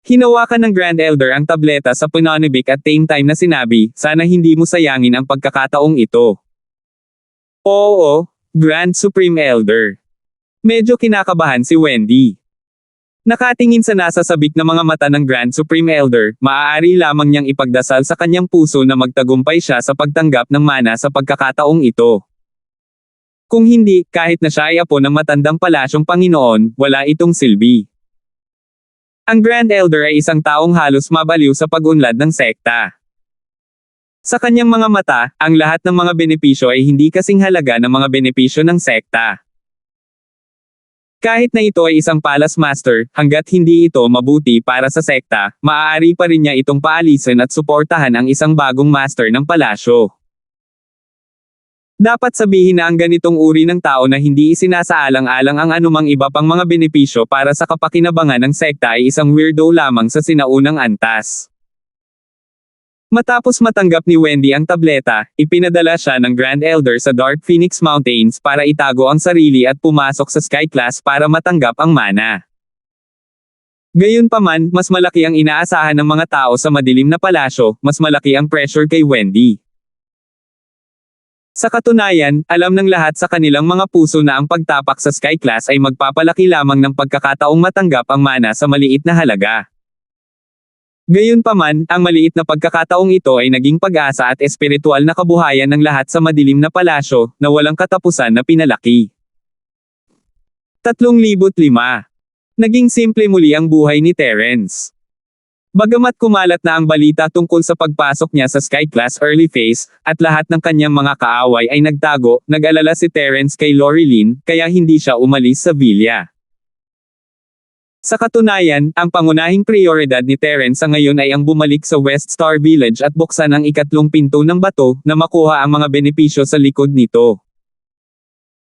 Hinawakan ng Grand Elder ang tableta sa Punonibik at same time na sinabi, sana hindi mo sayangin ang pagkakataong ito. Oo, Grand Supreme Elder. Medyo kinakabahan si Wendy. Nakatingin sa nasa sabik na mga mata ng Grand Supreme Elder, maaari lamang niyang ipagdasal sa kanyang puso na magtagumpay siya sa pagtanggap ng mana sa pagkakataong ito. Kung hindi, kahit na siya ay apo ng matandang palasyong Panginoon, wala itong silbi. Ang Grand Elder ay isang taong halos mabaliw sa pag-unlad ng sekta. Sa kanyang mga mata, ang lahat ng mga benepisyo ay hindi kasing halaga ng mga benepisyo ng sekta. Kahit na ito ay isang Palace Master, hanggat hindi ito mabuti para sa sekta, maaari pa rin niya itong paalisin at suportahan ang isang bagong master ng palasyo. Dapat sabihin na ang ganitong uri ng tao na hindi isinasaalang-alang ang anumang iba pang mga benepisyo para sa kapakinabangan ng sekta ay isang weirdo lamang sa sinaunang antas. Matapos matanggap ni Wendy ang tableta, ipinadala siya ng Grand Elder sa Dark Phoenix Mountains para itago ang sarili at pumasok sa Sky Class para matanggap ang mana. Gayunpaman, mas malaki ang inaasahan ng mga tao sa madilim na palasyo, mas malaki ang pressure kay Wendy. Sa katunayan, alam ng lahat sa kanilang mga puso na ang pagtapak sa Sky Class ay magpapalaki lamang ng pagkakataong matanggap ang mana sa maliit na halaga. Gayunpaman, ang maliit na pagkakataong ito ay naging pag-asa at espiritual na kabuhayan ng lahat sa madilim na palasyo, na walang katapusan na pinalaki. 3,005. Naging simple muli ang buhay ni Terence. Bagamat kumalat na ang balita tungkol sa pagpasok niya sa Sky Class early phase, at lahat ng kanyang mga kaaway ay nagtago, nag-alala si Terence kay Lorilyn, kaya hindi siya umalis sa villa. Sa katunayan, ang pangunahing prioridad ni Terence sa ngayon ay ang bumalik sa West Star Village at buksan ang ikatlong pinto ng bato, na makuha ang mga benepisyo sa likod nito.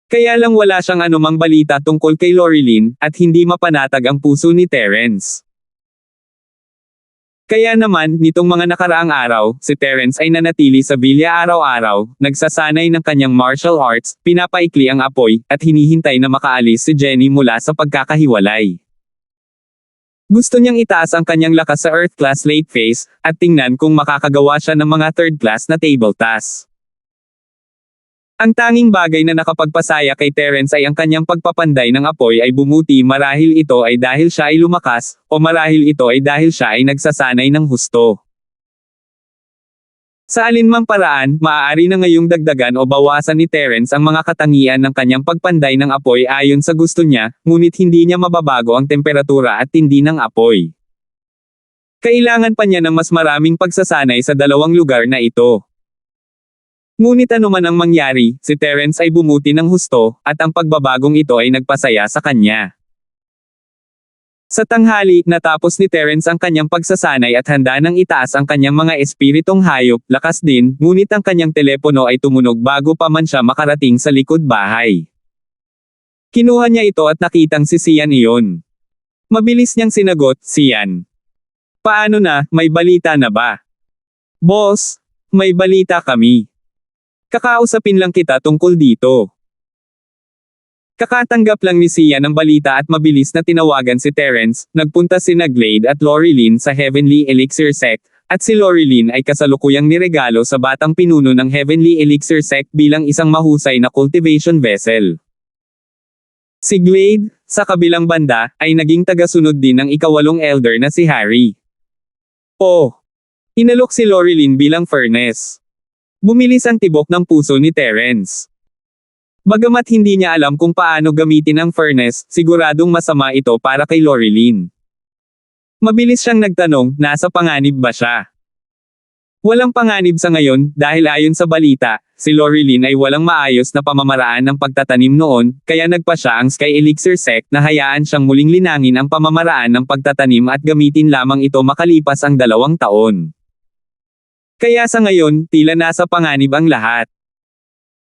Kaya lang wala siyang anumang balita tungkol kay Lorilyn, at hindi mapanatag ang puso ni Terence. Kaya naman, nitong mga nakaraang araw, si Terence ay nanatili sa villa araw-araw, nagsasanay ng kanyang martial arts, pinapaikli ang apoy, at hinihintay na makaalis si Jenny mula sa pagkakahiwalay. Gusto niyang itaas ang kanyang lakas sa Earth Class late phase, at tingnan kung makakagawa siya ng mga third class na table tasks. Ang tanging bagay na nakapagpasaya kay Terence ay ang kanyang pagpapanday ng apoy ay bumuti marahil ito ay dahil siya ay lumakas, o marahil ito ay dahil siya ay nagsasanay ng husto. Sa alinmang paraan, maaari na ngayong dagdagan o bawasan ni Terence ang mga katangian ng kanyang pagpanday ng apoy ayon sa gusto niya, ngunit hindi niya mababago ang temperatura at tindi ng apoy. Kailangan pa niya ng mas maraming pagsasanay sa dalawang lugar na ito. Ngunit anuman ang mangyari, si Terence ay bumuti ng husto, at ang pagbabagong ito ay nagpasaya sa kanya. Sa tanghali, natapos ni Terence ang kanyang pagsasanay at handa nang itaas ang kanyang mga espiritong hayop, lakas din, ngunit ang kanyang telepono ay tumunog bago pa man siya makarating sa likod bahay. Kinuha niya ito at nakitang si Sian iyon. Mabilis niyang sinagot, "Sian. Paano na, may balita na ba?" "Boss, may balita kami. Kakausapin lang kita tungkol dito." Kakatanggap lang ni Sian ng balita at mabilis na tinawagan si Terence, nagpunta sina Glade at Lorilyn sa Heavenly Elixir Sect, at si Lorilyn ay kasalukuyang niregalo sa batang pinuno ng Heavenly Elixir Sect bilang isang mahusay na cultivation vessel. Si Glade, sa kabilang banda, ay naging tagasunod din ng ikawalong elder na si Harry. Inalok si Lorilyn bilang furnace. Bumilis ang tibok ng puso ni Terence. Bagamat hindi niya alam kung paano gamitin ang furnace, siguradong masama ito para kay Lorilyn. Mabilis siyang nagtanong, nasa panganib ba siya? Walang panganib sa ngayon, dahil ayon sa balita, si Lorilyn ay walang maayos na pamamaraan ng pagtatanim noon, kaya nagpa siya ang Sky Elixir Sect na hayaan siyang muling linangin ang pamamaraan ng pagtatanim at gamitin lamang ito makalipas ang 2 taon. Kaya sa ngayon, tila nasa panganib ang lahat.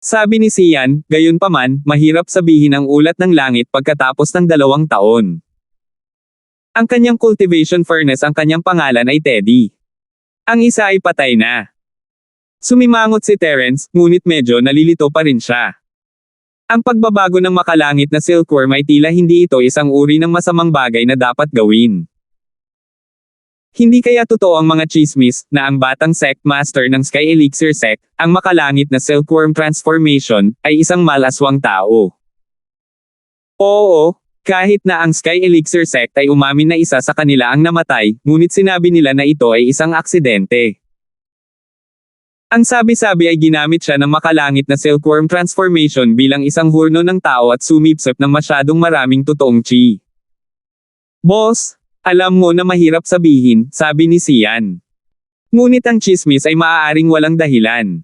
Sabi ni Sian, gayunpaman, mahirap sabihin ang ulat ng langit pagkatapos ng 2 taon. Ang kanyang cultivation furnace ang kanyang pangalan ay Teddy. Ang isa ay patay na. Sumimangot si Terence, ngunit medyo nalilito pa rin siya. Ang pagbabago ng makalangit na silkworm ay tila hindi ito isang uri ng masamang bagay na dapat gawin. Hindi kaya totoo ang mga chismis, na ang batang sect master ng Sky Elixir Sect, ang makalangit na silkworm transformation, ay isang malaswang tao. Oo, kahit na ang Sky Elixir Sect ay umamin na isa sa kanila ang namatay, ngunit sinabi nila na ito ay isang aksidente. Ang sabi-sabi ay ginamit siya ng makalangit na silkworm transformation bilang isang hurno ng tao at sumipsip ng masyadong maraming totoong chi. Boss, alam mo na mahirap sabihin, sabi ni Sian. Ngunit ang chismis ay maaaring walang dahilan.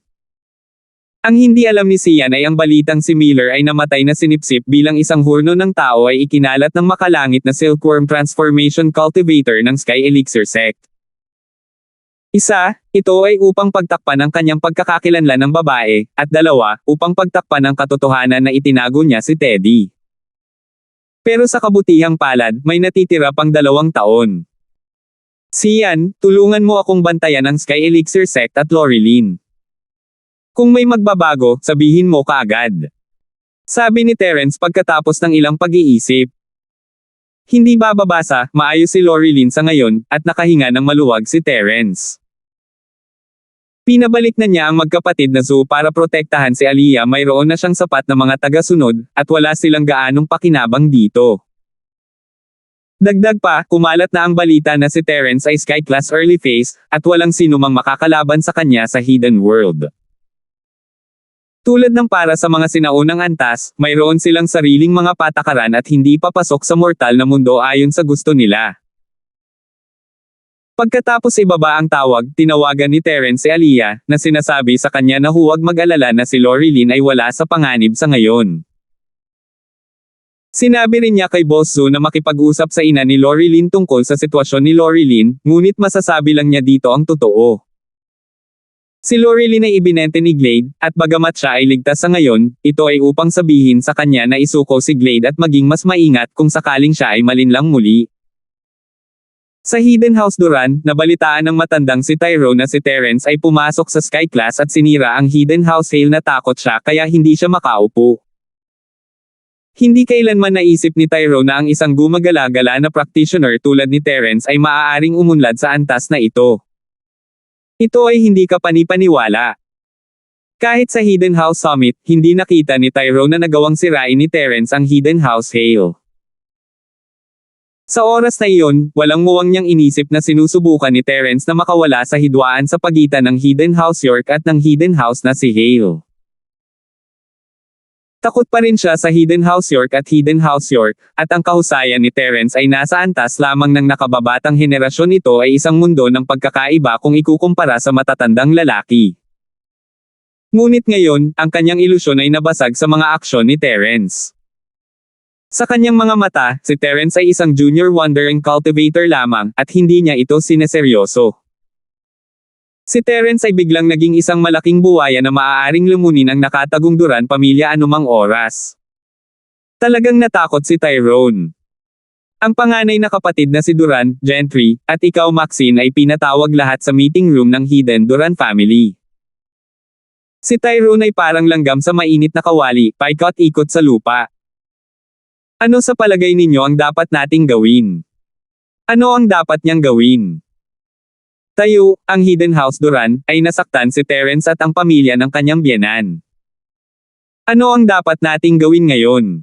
Ang hindi alam ni Sian ay ang balitang si Miller ay namatay na sinipsip bilang isang hurno ng tao ay ikinalat ng makalangit na silkworm transformation cultivator ng Sky Elixir Sect. Ito ay upang pagtakpan ang kanyang pagkakakilanlan ng babae, at 2, upang pagtakpan ang katotohanan na itinago niya si Teddy. Pero sa kabutihang palad, may natitira pang 2 taon. Sian, tulungan mo akong bantayan ang Sky Elixir Sect at Lorilyn. Kung may magbabago, sabihin mo kaagad. Sabi ni Terence pagkatapos ng ilang pag-iisip. Hindi bababasa, maayos si Lorilyn sa ngayon, at nakahinga ng maluwag si Terence. Pinabalik na niya ang magkapatid na Zoo para protektahan si Aliyah, mayroon na siyang sapat na mga taga-sunod, at wala silang gaanong pakinabang dito. Dagdag pa, kumalat na ang balita na si Terence ay Sky Class Early Phase, at walang sinumang makakalaban sa kanya sa Hidden World. Tulad ng para sa mga sinaunang antas, mayroon silang sariling mga patakaran at hindi papasok sa mortal na mundo ayon sa gusto nila. Pagkatapos ibaba ang tawag, tinawagan ni Terence si Aliyah, na sinasabi sa kanya na huwag mag-alala na si Lorilyn ay wala sa panganib sa ngayon. Sinabi rin niya kay Boss Zoo na makipag-usap sa ina ni Lorilyn tungkol sa sitwasyon ni Lorilyn, ngunit masasabi lang niya dito ang totoo. Si Lorilyn ay ibinente ni Glade, at bagamat siya ay ligtas sa ngayon, ito ay upang sabihin sa kanya na isuko si Glade at maging mas maingat kung sakaling siya ay malinlang muli. Sa Hidden House Duran, nabalitaan ng matandang si Tyrone na si Terence ay pumasok sa Sky Class at sinira ang Hidden House Hail na takot siya kaya hindi siya makaupo. Hindi kailanman naisip ni Tyrone na ang isang gumagala-gala na practitioner tulad ni Terence ay maaaring umunlad sa antas na ito. Ito ay hindi ka panipaniwala. Kahit sa Hidden House Summit, hindi nakita ni Tyrone na nagawang sirain ni Terence ang Hidden House Hale. Sa oras na iyon, walang muwang niyang inisip na sinusubukan ni Terence na makawala sa hidwaan sa pagitan ng Hidden House York at ng Hidden House na si Hale. Takot pa rin siya sa Hidden House York at Hidden House York, at ang kahusayan ni Terence ay nasa antas lamang ng nakababatang henerasyon. Ito ay isang mundo ng pagkakaiba kung ikukumpara sa matatandang lalaki. Ngunit ngayon, ang kanyang ilusyon ay nabasag sa mga aksyon ni Terence. Sa kanyang mga mata, si Terence ay isang junior wonder and cultivator lamang, at hindi niya ito sineseryoso. Si Terence ay biglang naging isang malaking buwaya na maaaring lumunin ang nakatagong Duran pamilya anumang oras. Talagang natakot si Tyrone. Ang panganay na kapatid na si Duran, Gentry, at ikaw Maxine ay pinatawag lahat sa meeting room ng Hidden Duran family. Si Tyrone ay parang langgam sa mainit na kawali, paikot-ikot sa lupa. Ano sa palagay ninyo ang dapat nating gawin? Ano ang dapat niyang gawin? Tayo, ang Hidden House Duran, ay nasaktan si Terence at ang pamilya ng kanyang biyenan. Ano ang dapat nating gawin ngayon?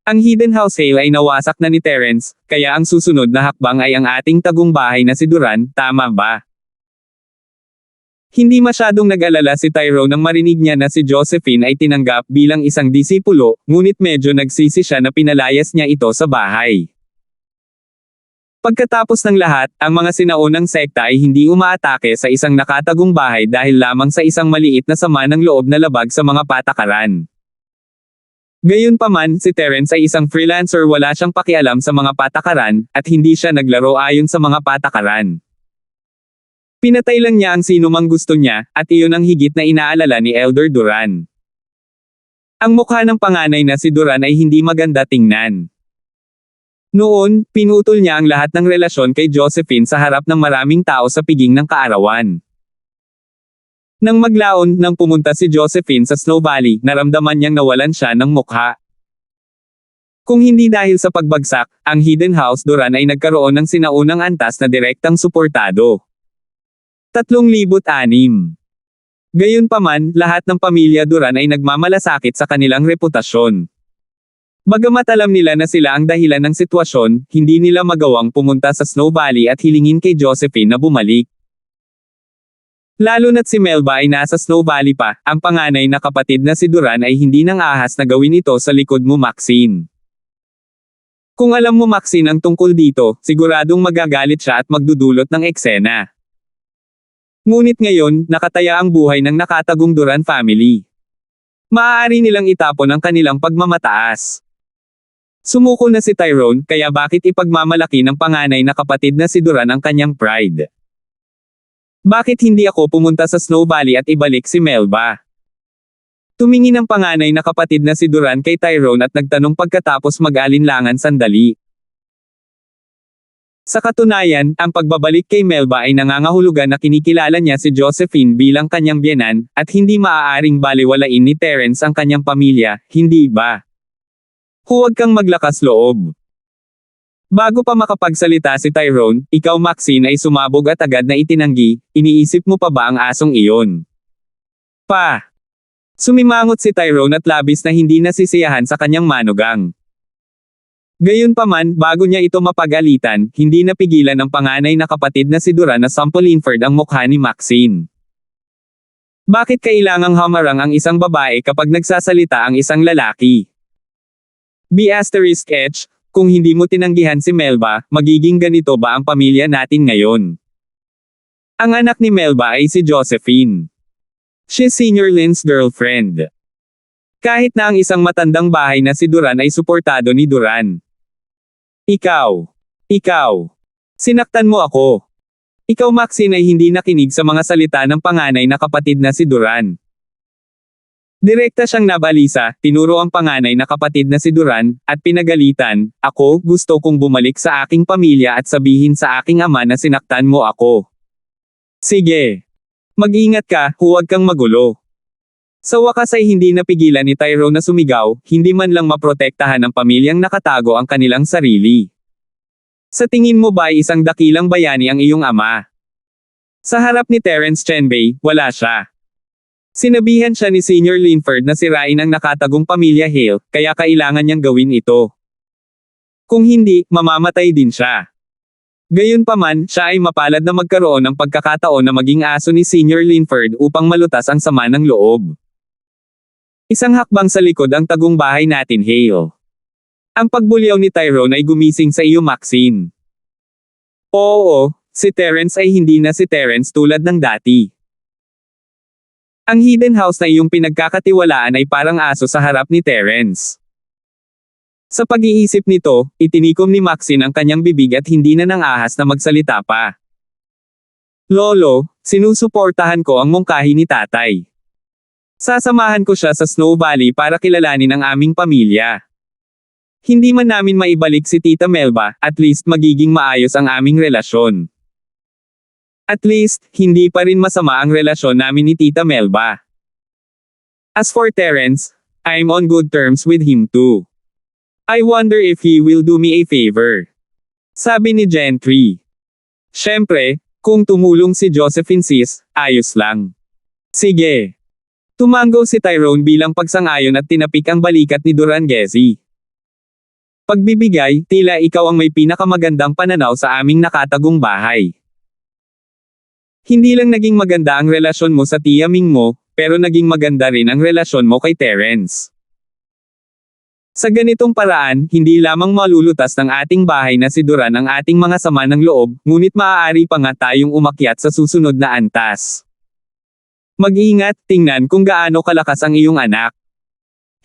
Ang Hidden House Hale ay nawasak na ni Terence, kaya ang susunod na hakbang ay ang ating tagumpay na si Duran, tama ba? Hindi masyadong nag-alala si Tyrone nang marinig niya na si Josephine ay tinanggap bilang isang disipulo, ngunit medyo nagsisi siya na pinalayas niya ito sa bahay. Pagkatapos ng lahat, ang mga sinaunang sekta ay hindi umaatake sa isang nakatagong bahay dahil lamang sa isang maliit na sama ng loob na labag sa mga patakaran. Gayunpaman, si Terence ay isang freelancer, wala siyang pakialam sa mga patakaran, at hindi siya naglaro ayon sa mga patakaran. Pinatay lang niya ang sino mang gusto niya, at iyon ang higit na inaalala ni Elder Duran. Ang mukha ng panganay na si Duran ay hindi maganda tingnan. Noon, pinutol niya ang lahat ng relasyon kay Josephine sa harap ng maraming tao sa piging ng kaarawan. Nang maglaon, nang pumunta si Josephine sa Snow Valley, naramdaman niyang nawalan siya ng mukha. Kung hindi dahil sa pagbagsak, ang Hidden House Duran ay nagkaroon ng sinaunang antas na direktang suportado. 3,006. Gayunpaman, lahat ng pamilya Duran ay nagmamalasakit sa kanilang reputasyon. Bagamat alam nila na sila ang dahilan ng sitwasyon, hindi nila magawang pumunta sa Snow Valley at hilingin kay Josephine na bumalik. Lalo na't si Melba ay nasa Snow Valley pa, ang panganay na kapatid na si Duran ay hindi nang ahas na gawin ito sa likod mo Maxine. Kung alam mo Maxine ang tungkol dito, siguradong magagalit siya at magdudulot ng eksena. Ngunit ngayon, nakataya ang buhay ng nakatagong Duran family. Maaari nilang itapon ang kanilang pagmamataas. Sumuko na si Tyrone, kaya bakit ipagmamalaki ng panganay na kapatid na si Duran ang kanyang pride? Bakit hindi ako pumunta sa Snow Valley at ibalik si Melba? Tumingin ang panganay na kapatid na si Duran kay Tyrone at nagtanong pagkatapos mag-alinlangan sandali. Sa katunayan, ang pagbabalik kay Melba ay nangangahulugan na kinikilala niya si Josephine bilang kanyang biyenan, at hindi maaaring baliwalain ni Terence ang kanyang pamilya, hindi ba? Huwag kang maglakas loob. Bago pa makapagsalita si Tyrone, ikaw Maxine ay sumabog at agad na itinanggi, iniisip mo pa ba ang asong iyon? Pa! Sumimangot si Tyrone at labis na hindi nasisiyahan sa kanyang manugang. Gayunpaman, bago niya ito mapagalitan, hindi napigilan ng panganay na kapatid na si Duran na sampulinford ang mukha ni Maxine. Bakit kailangang hamarang ang isang babae kapag nagsasalita ang isang lalaki? B*H, kung hindi mo tinanggihan si Melba, magiging ganito ba ang pamilya natin ngayon? Ang anak ni Melba ay si Josephine. She's Senior Lynn's girlfriend. Kahit na ang isang matandang bahay na si Duran ay suportado ni Duran. Ikaw. Sinaktan mo ako. Ikaw Maxine ay hindi nakinig sa mga salita ng panganay na kapatid na si Duran. Direkta siyang nabalisa, tinuro ang panganay na kapatid na si Duran, at pinagalitan, ako, gusto kong bumalik sa aking pamilya at sabihin sa aking ama na sinaktan mo ako. Sige. Mag-ingat ka, huwag kang magulo. Sa wakas ay hindi napigilan ni Tyrone na sumigaw, hindi man lang maprotektahan ng pamilyang nakatago ang kanilang sarili. Sa tingin mo ba isang dakilang bayani ang iyong ama? Sa harap ni Terence Chenbei, wala siya. Sinabihan siya ni Senior Linford na sirain ang nakatagong pamilya Hale, kaya kailangan niyang gawin ito. Kung hindi, mamamatay din siya. Gayunpaman, siya ay mapalad na magkaroon ng pagkakataon na maging aso ni Senior Linford upang malutas ang sama ng loob. Isang hakbang sa likod ang tagong bahay natin Hale. Ang pagbulyaw ni Tyrone ay gumising sa iyo Maxine. Oo, si Terence ay hindi na si Terence tulad ng dati. Ang hidden house na iyong pinagkakatiwalaan ay parang aso sa harap ni Terence. Sa pag-iisip nito, itinikom ni Maxine ang kanyang bibig at hindi na nang ahas na magsalita pa. Lolo, sinusuportahan ko ang mungkahi ni tatay. Sasamahan ko siya sa Snow Valley para kilalanin ang aming pamilya. Hindi man namin maibalik si Tita Melba, at least magiging maayos ang aming relasyon. At least, hindi pa rin masama ang relasyon namin ni Tita Melba. As for Terence, I'm on good terms with him too. I wonder if he will do me a favor. Sabi ni Gentry. Siyempre, kung tumulong si Josephine sis, ayos lang. Sige. Tumango si Tyrone bilang pagsang-ayon at tinapik ang balikat ni Durangezi. Pagbibigay, tila ikaw ang may pinakamagandang pananaw sa aming nakatagong bahay. Hindi lang naging maganda ang relasyon mo sa Tia Ming mo, pero naging maganda rin ang relasyon mo kay Terence. Sa ganitong paraan, hindi lamang malulutas ng ating bahay na si Duran ang ating mga sama ng loob, ngunit maaari pa nga tayong umakyat sa susunod na antas. Mag-ingat, tingnan kung gaano kalakas ang iyong anak.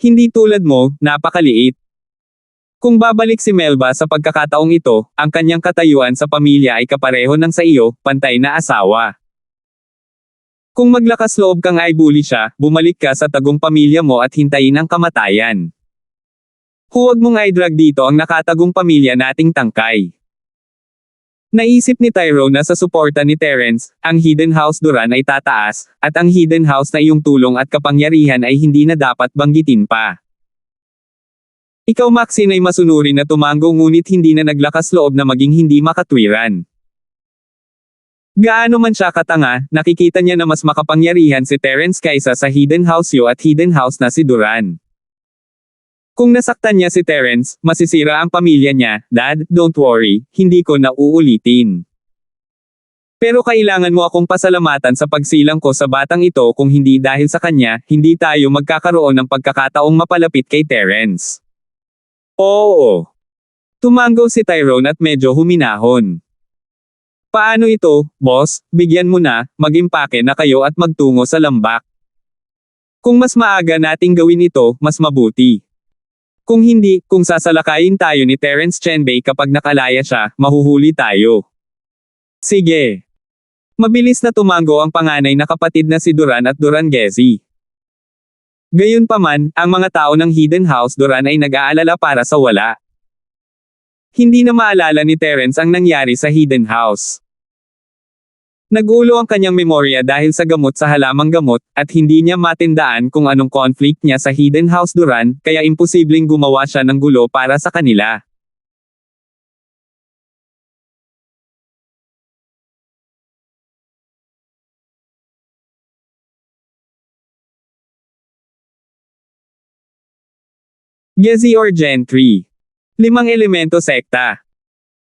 Hindi tulad mo, napakaliit. Kung babalik si Melba sa pagkakataong ito, ang kanyang katayuan sa pamilya ay kapareho ng sa iyo, pantay na asawa. Kung maglakas loob kang ay bully siya, bumalik ka sa tagong pamilya mo at hintayin ang kamatayan. Huwag mong i-drag dito ang nakatagong pamilya nating tangkay. Naisip ni Tyrone na sa suporta ni Terence, ang Hidden House Duran ay tataas, at ang Hidden House na iyong tulong at kapangyarihan ay hindi na dapat banggitin pa. Ikaw Maxine ay masunuri na tumango ngunit hindi na naglakas loob na maging hindi makatwiran. Gaano man siya katanga, nakikita niya na mas makapangyarihan si Terence kaysa sa Hidden House yo at Hidden House na si Duran. Kung nasaktan niya si Terence, masisira ang pamilya niya. Dad, don't worry, hindi ko na uulitin. Pero kailangan mo akong pasalamatan sa pagsilang ko sa batang ito kung hindi dahil sa kanya, hindi tayo magkakaroon ng pagkakataong mapalapit kay Terence. Oo. Tumango si Tyrone at medyo huminahon. Paano ito, boss? Bigyan mo na, mag-impake na kayo at magtungo sa lambak. Kung mas maaga nating gawin ito, mas mabuti. Kung hindi, kung sasalakayin tayo ni Terence Chenbei kapag nakalaya siya, mahuhuli tayo. Sige. Mabilis na tumango ang panganay na kapatid na si Duran at Durangezi. Gayunpaman, ang mga tao ng Hidden House Duran ay nag-aalala para sa wala. Hindi na maalala ni Terence ang nangyari sa Hidden House. Nagulo ang kanyang memorya dahil sa gamot sa halamang gamot, at hindi niya matindaan kung anong conflict niya sa Hidden House Duran, kaya imposibleng gumawa siya ng gulo para sa kanila. Gezi or Gentry. 5 elemento sekta.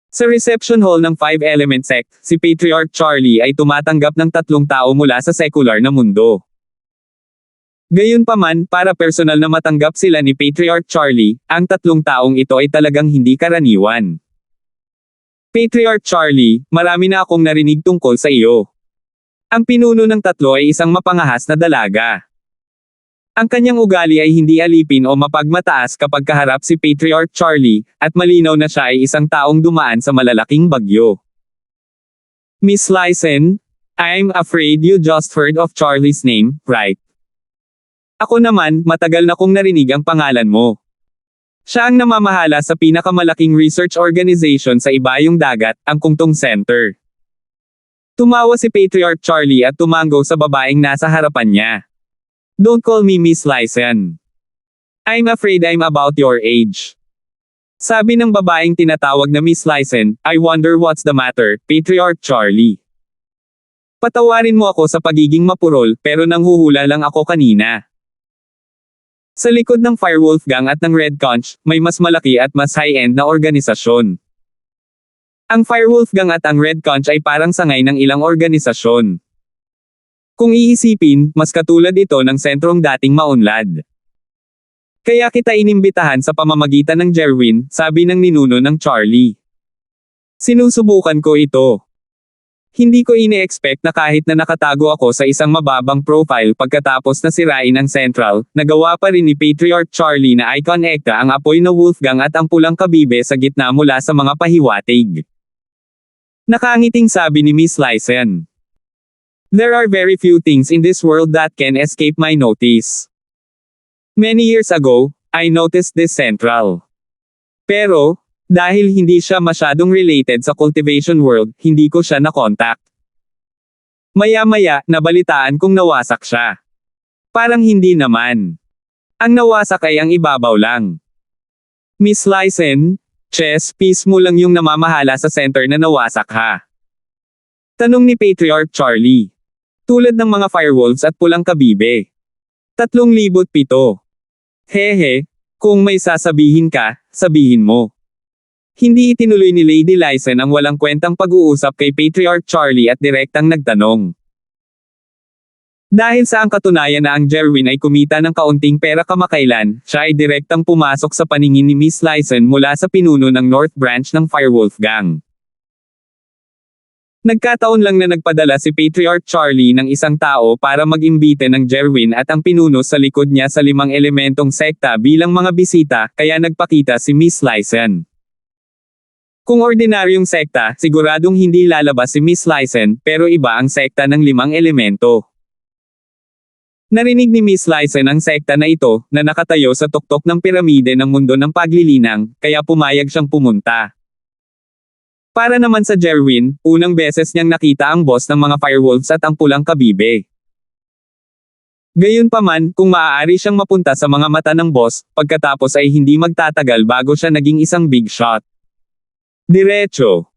Sa reception hall ng 5-element sect, si Patriarch Charlie ay tumatanggap ng 3 tao mula sa secular na mundo. Gayunpaman, para personal na matanggap sila ni Patriarch Charlie, ang 3 taong ito ay talagang hindi karaniwan. Patriarch Charlie, marami na akong narinig tungkol sa iyo. Ang pinuno ng 3 ay isang mapangahas na dalaga. Ang kanyang ugali ay hindi alipin o mapagmataas kapag kaharap si Patriarch Charlie, at malinaw na siya ay isang taong dumaan sa malalaking bagyo. Miss Lysen, I'm afraid you just heard of Charlie's name, right? Ako naman, matagal na kong narinig ang pangalan mo. Siya ang namamahala sa pinakamalaking research organization sa ibayong dagat, ang Kungtong Center. Tumawa si Patriarch Charlie at tumango sa babaeng nasa harapan niya. Don't call me Miss Lysen. I'm afraid I'm about your age. Sabi ng babaeng tinatawag na Miss Lysen, I wonder what's the matter, Patriarch Charlie. Patawarin mo ako sa pagiging mapurol, pero nanghuhula lang ako kanina. Sa likod ng Firewolf Gang at ng Red Conch, may mas malaki at mas high-end na organisasyon. Ang Firewolf Gang at ang Red Conch ay parang sangay ng ilang organisasyon. Kung iisipin, mas katulad ito ng sentrong dating maunlad. Kaya kita inimbitahan sa pamamagitan ng Jerwin, sabi ng ninuno ng Charlie. Sinusubukan ko ito. Hindi ko ini-expect na kahit na nakatago ako sa isang mababang profile pagkatapos na sirain ang Central, nagawa pa rin ni Patriarch Charlie na i-connecta ang apoy na Wolfgang at ang pulang kabibe sa gitna mula sa mga pahiwatig. Nakangiting sabi ni Miss Lysen. There are very few things in this world that can escape my notice. Many years ago, I noticed this Central. Pero, dahil hindi siya masyadong related sa cultivation world, hindi ko siya na-contact. Maya-maya, nabalitaan kong nawasak siya. Parang hindi naman. Ang nawasak ay ang ibabaw lang. Miss Lysen, chess piece mo lang yung namamahala sa center na nawasak ha? Tanong ni Patriarch Charlie. Tulad ng mga firewolves at pulang kabibe. 3,007. Hehe, kung may sasabihin ka, sabihin mo. Hindi itinuloy ni Lady Lysen ang walang kwentang pag-uusap kay Patriarch Charlie at direktang nagtanong. Dahil sa ang katunayan na ang Jerwin ay kumita ng kaunting pera kamakailan, siya ay direktang pumasok sa paningin ni Miss Lysen mula sa pinuno ng North Branch ng Firewolf Gang. Nagkataon lang na nagpadala si Patriarch Charlie ng isang tao para mag-imbite ng Jerwin at ang pinuno sa likod niya sa 5 elementong sekta bilang mga bisita, kaya nagpakita si Miss Lysen. Kung ordinaryong sekta, siguradong hindi lalabas si Miss Lysen, pero iba ang sekta ng 5 elemento. Narinig ni Miss Lysen ang sekta na ito, na nakatayo sa tuktok ng piramide ng mundo ng paglilinang, kaya pumayag siyang pumunta. Para naman sa Jerwin, unang beses niyang nakita ang boss ng mga firewolves at ang pulang kabibe. Gayunpaman, kung maaari siyang mapunta sa mga mata ng boss, pagkatapos ay hindi magtatagal bago siya naging isang big shot. Diretso.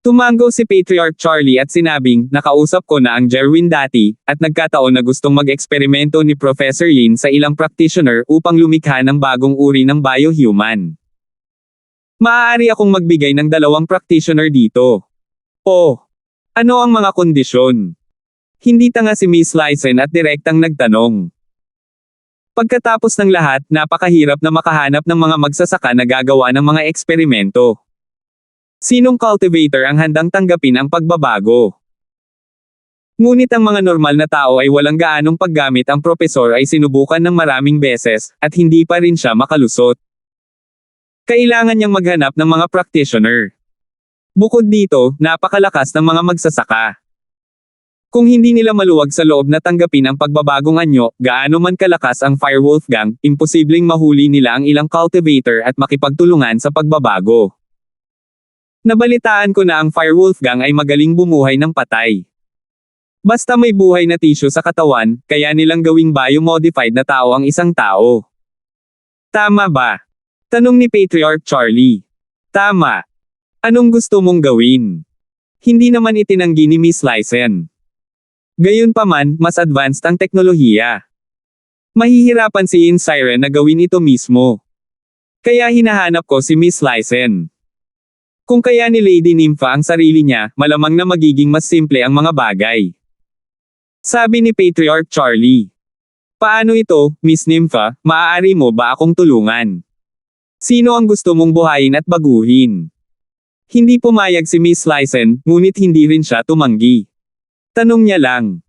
Tumango si Patriarch Charlie at sinabing, nakausap ko na ang Jerwin dati, at nagkataon na gustong mag-eksperimento ni Professor Yin sa ilang practitioner upang lumikha ng bagong uri ng biohuman. Maaari akong magbigay ng 2 practitioner dito. Oh, ano ang mga kondisyon? Hindi tanga si Miss Lysen at direktang nagtanong. Pagkatapos ng lahat, napakahirap na makahanap ng mga magsasaka na gagawa ng mga eksperimento. Sinong cultivator ang handang tanggapin ang pagbabago? Ngunit ang mga normal na tao ay walang gaanong paggamit. Ang propesor ay sinubukan ng maraming beses, at hindi pa rin siya makalusot. Kailangan niyang maghanap ng mga practitioner. Bukod dito, napakalakas ng mga magsasaka. Kung hindi nila maluwag sa loob na tanggapin ang pagbabagong anyo, gaano man kalakas ang Firewolf Gang, imposibleng mahuli nila ang ilang cultivator at makipagtulungan sa pagbabago. Nabalitaan ko na ang Firewolf Gang ay magaling bumuhay ng patay. Basta may buhay na tissue sa katawan, kaya nilang gawing biomodified na tao ang isang tao. Tama ba? Tanong ni Patriarch Charlie. Tama. Anong gusto mong gawin? Hindi naman itinanggi ni Miss Lysen. Gayunpaman, mas advanced ang teknolohiya. Mahihirapan si Siren na gawin ito mismo. Kaya hinahanap ko si Miss Lysen. Kung kaya ni Lady Nympha ang sarili niya, malamang na magiging mas simple ang mga bagay. Sabi ni Patriarch Charlie. Paano ito, Miss Nympha, maaari mo ba akong tulungan? Sino ang gusto mong buhayin at baguhin? Hindi pumayag si Miss Lysen, ngunit hindi rin siya tumanggi. Tanong niya lang.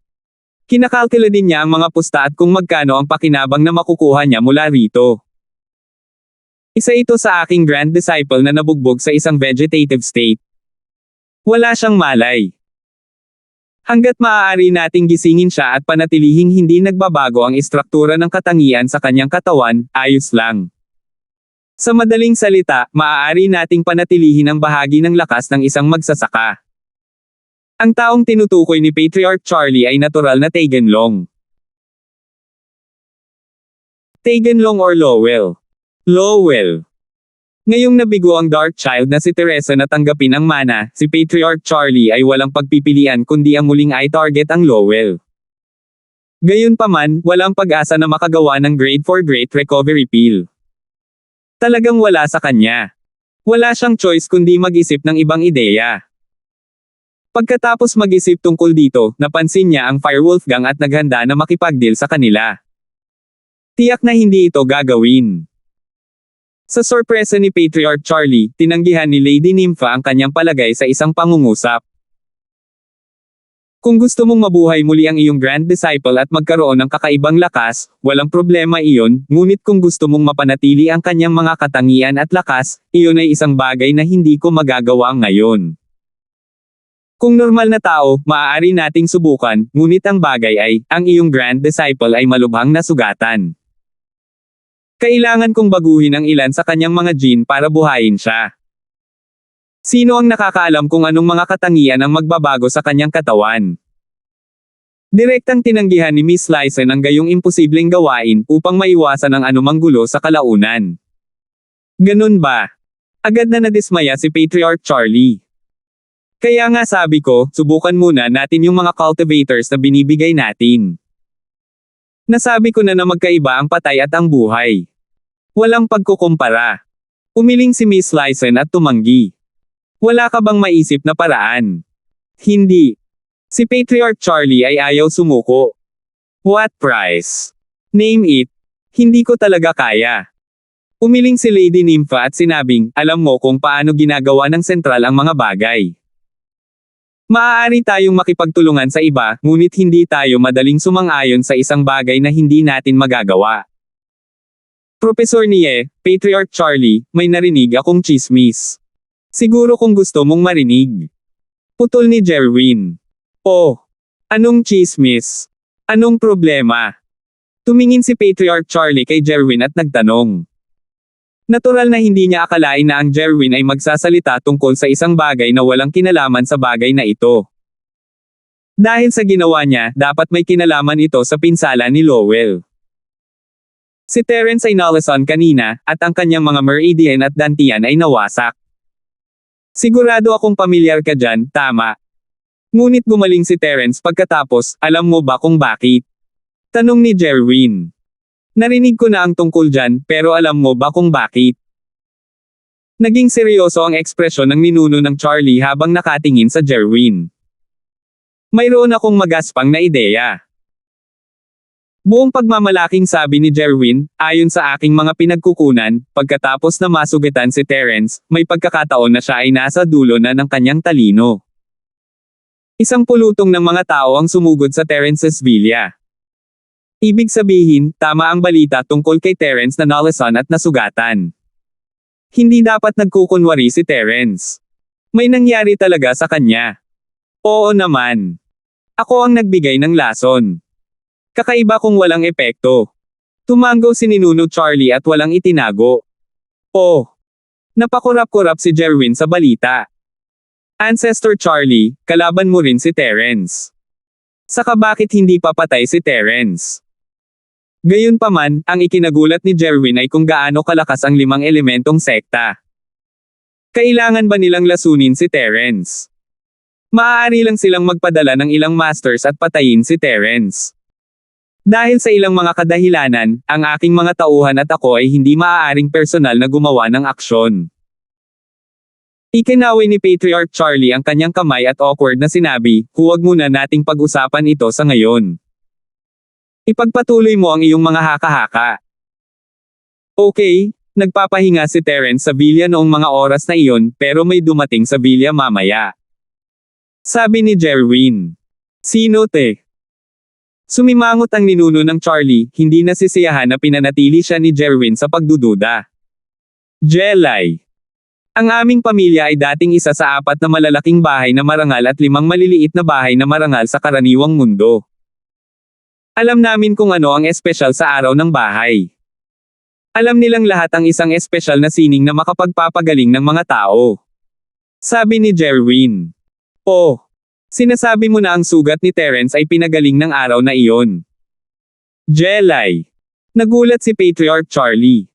Kinakalkula din niya ang mga pusta at kung magkano ang pakinabang na makukuha niya mula rito. Isa ito sa aking grand disciple na nabugbog sa isang vegetative state. Wala siyang malay. Hanggat maaari nating gisingin siya at panatilihing hindi nagbabago ang istruktura ng katangian sa kanyang katawan, ayos lang. Sa madaling salita, maaari nating panatilihin ang bahagi ng lakas ng isang magsasaka. Ang taong tinutukoy ni Patriarch Charlie ay natural na Tagenlong. Tagenlong or Lowell. Lowell. Ngayong nabigo ang Dark Child na si Teresa na tanggapin ang mana, si Patriarch Charlie ay walang pagpipilian kundi ang muling ay target ang Lowell. Gayunpaman, walang pag-asa na makagawa ng grade for great recovery pill. Talagang wala sa kanya. Wala siyang choice kundi mag-isip ng ibang ideya. Pagkatapos mag-isip tungkol dito, napansin niya ang Firewolf Gang at naghanda na makipag-deal sa kanila. Tiyak na hindi ito gagawin. Sa sorpresa ni Patriarch Charlie, tinanggihan ni Lady Nympha ang kanyang palagay sa isang pangungusap. Kung gusto mong mabuhay muli ang iyong Grand Disciple at magkaroon ng kakaibang lakas, walang problema iyon, ngunit kung gusto mong mapanatili ang kanyang mga katangian at lakas, iyon ay isang bagay na hindi ko magagawa ngayon. Kung normal na tao, maaari nating subukan, ngunit ang bagay ay, ang iyong Grand Disciple ay malubhang nasugatan. Kailangan kong baguhin ang ilan sa kanyang mga gene para buhayin siya. Sino ang nakakaalam kung anong mga katangian ang magbabago sa kanyang katawan? Direktang tinanggihan ni Miss Lyson ang gayong imposibleng gawain upang maiwasan ang anumang gulo sa kalaunan. Ganun ba? Agad na nadismaya si Patriarch Charlie. Kaya nga sabi ko, subukan muna natin yung mga cultivators na binibigay natin. Nasabi ko na magkaiba ang patay at ang buhay. Walang pagkukumpara. Umiling si Miss Lyson at tumanggi. Wala ka bang maisip na paraan? Hindi. Si Patriarch Charlie ay ayaw sumuko. What price? Name it. Hindi ko talaga kaya. Umiling si Lady Nympha at sinabing, alam mo kung paano ginagawa ng sentral ang mga bagay. Maaari tayong makipagtulungan sa iba, ngunit hindi tayo madaling sumang-ayon sa isang bagay na hindi natin magagawa. Professor Nie, Patriarch Charlie, may narinig akong chismis. Siguro kung gusto mong marinig. Putol ni Jerwin. Oh, anong chismis? Anong problema? Tumingin si Patriarch Charlie kay Jerwin at nagtanong. Natural na hindi niya akalain na ang Jerwin ay magsasalita tungkol sa isang bagay na walang kinalaman sa bagay na ito. Dahil sa ginawa niya, dapat may kinalaman ito sa pinsala ni Lowell. Si Terence ay nalason kanina, at ang kanyang mga Meridian at Dantian ay nawasak. Sigurado akong pamilyar ka dyan, tama. Ngunit gumaling si Terence pagkatapos, alam mo ba kung bakit? Tanong ni Jerwin. Narinig ko na ang tungkol dyan, pero alam mo ba kung bakit? Naging seryoso ang ekspresyon ng ninuno ng Charlie habang nakatingin sa Jerwin. Mayroon akong magaspang na ideya. Buong pagmamalaking sabi ni Jerwin, ayon sa aking mga pinagkukunan, pagkatapos na masugitan si Terence, may pagkakataon na siya ay nasa dulo na ng kanyang talino. Isang pulutong ng mga tao ang sumugod sa Terence's villa. Ibig sabihin, tama ang balita tungkol kay Terence na nalason at nasugatan. Hindi dapat nagkukunwari si Terence. May nangyari talaga sa kanya. Oo naman. Ako ang nagbigay ng lason. Kakaiba kung walang epekto. Tumango si Ninuno Charlie at walang itinago. Oh. Napakurap-kurap si Jerwin sa balita. Ancestor Charlie, kalaban mo rin si Terence. Saka bakit hindi papatay si Terence? Gayunpaman, ang ikinagulat ni Jerwin ay kung gaano kalakas ang 5 elementong sekta. Kailangan ba nilang lasunin si Terence? Maaari lang silang magpadala ng ilang masters at patayin si Terence. Dahil sa ilang mga kadahilanan, ang aking mga tauhan at ako ay hindi maaaring personal na gumawa ng aksyon. Ikinaway ni Patriarch Charlie ang kanyang kamay at awkward na sinabi, huwag muna nating pag-usapan ito sa ngayon. Ipagpatuloy mo ang iyong mga haka-haka. Okay, nagpapahinga si Terence sa villa noong mga oras na iyon, pero may dumating sa villa mamaya. Sabi ni Jerwin. Sino te? Sumimangot ang ninuno ng Charlie, hindi nasisiyahan na pinanatili siya ni Jerwin sa pagdududa. Jelay. Ang aming pamilya ay dating isa sa 4 na malalaking bahay na marangal at 5 maliliit na bahay na marangal sa karaniwang mundo. Alam namin kung ano ang espesyal sa araw ng bahay. Alam nilang lahat ang isang espesyal na sining na makapagpapagaling ng mga tao. Sabi ni Jerwin. Oh. Sinasabi mo na ang sugat ni Terence ay pinagaling ng araw na iyon. Jelay. Nagulat si Patriarch Charlie.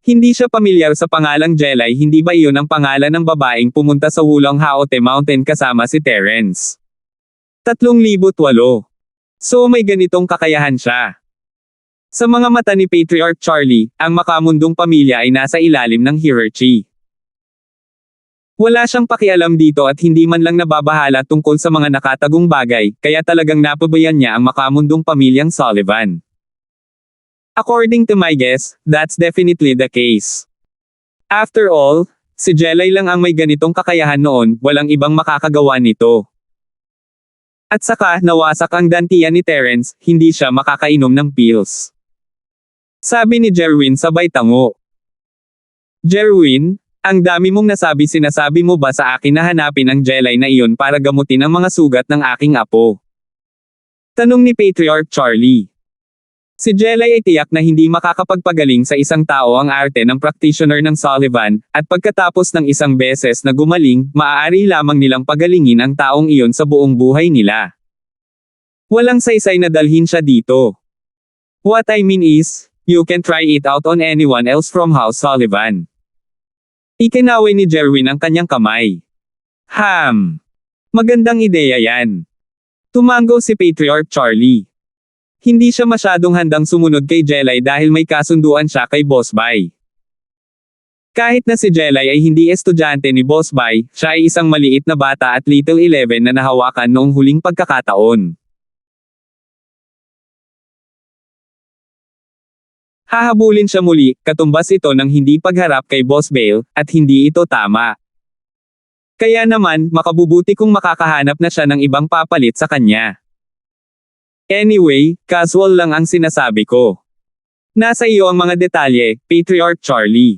Hindi siya pamilyar sa pangalang Jelay, hindi ba iyon ang pangalan ng babaeng pumunta sa Wulong Haote Mountain kasama si Terence? 3,008. So may ganitong kakayahan siya. Sa mga mata ni Patriarch Charlie, ang makamundong pamilya ay nasa ilalim ng hierarchy. Wala siyang pakialam dito at hindi man lang nababahala tungkol sa mga nakatagong bagay, kaya talagang napabayan niya ang makamundong pamilyang Sullivan. According to my guess, that's definitely the case. After all, si Jelay lang ang may ganitong kakayahan noon, walang ibang makakagawa nito. At saka, nawasak ang dantian ni Terence, hindi siya makakainom ng pills. Sabi ni Jerwin sabay tango. Jerwin, ang dami mong sinasabi mo ba sa akin na hanapin ang Jelay na iyon para gamutin ang mga sugat ng aking apo? Tanong ni Patriarch Charlie. Si Jelay ay tiyak na hindi makakapagpagaling sa isang tao ang arte ng practitioner ng Sullivan, at pagkatapos ng isang beses na gumaling, maaari lamang nilang pagalingin ang taong iyon sa buong buhay nila. Walang saysay na dalhin siya dito. What I mean is, you can try it out on anyone else from House Sullivan. Ikinaway ni Jerwin ang kanyang kamay. Magandang ideya yan. Tumango si Patriarch Charlie. Hindi siya masyadong handang sumunod kay Jelay dahil may kasunduan siya kay Boss Bai. Kahit na si Jelay ay hindi estudyante ni Boss Bai, siya ay isang maliit na bata at Little 11 na nahawakan noong huling pagkakataon. Hahabulin siya muli, katumbas ito ng hindi pagharap kay Boss Bale, at hindi ito tama. Kaya naman, makabubuti kung makakahanap na siya ng ibang papalit sa kanya. Anyway, casual lang ang sinasabi ko. Nasa iyo ang mga detalye, Patriarch Charlie.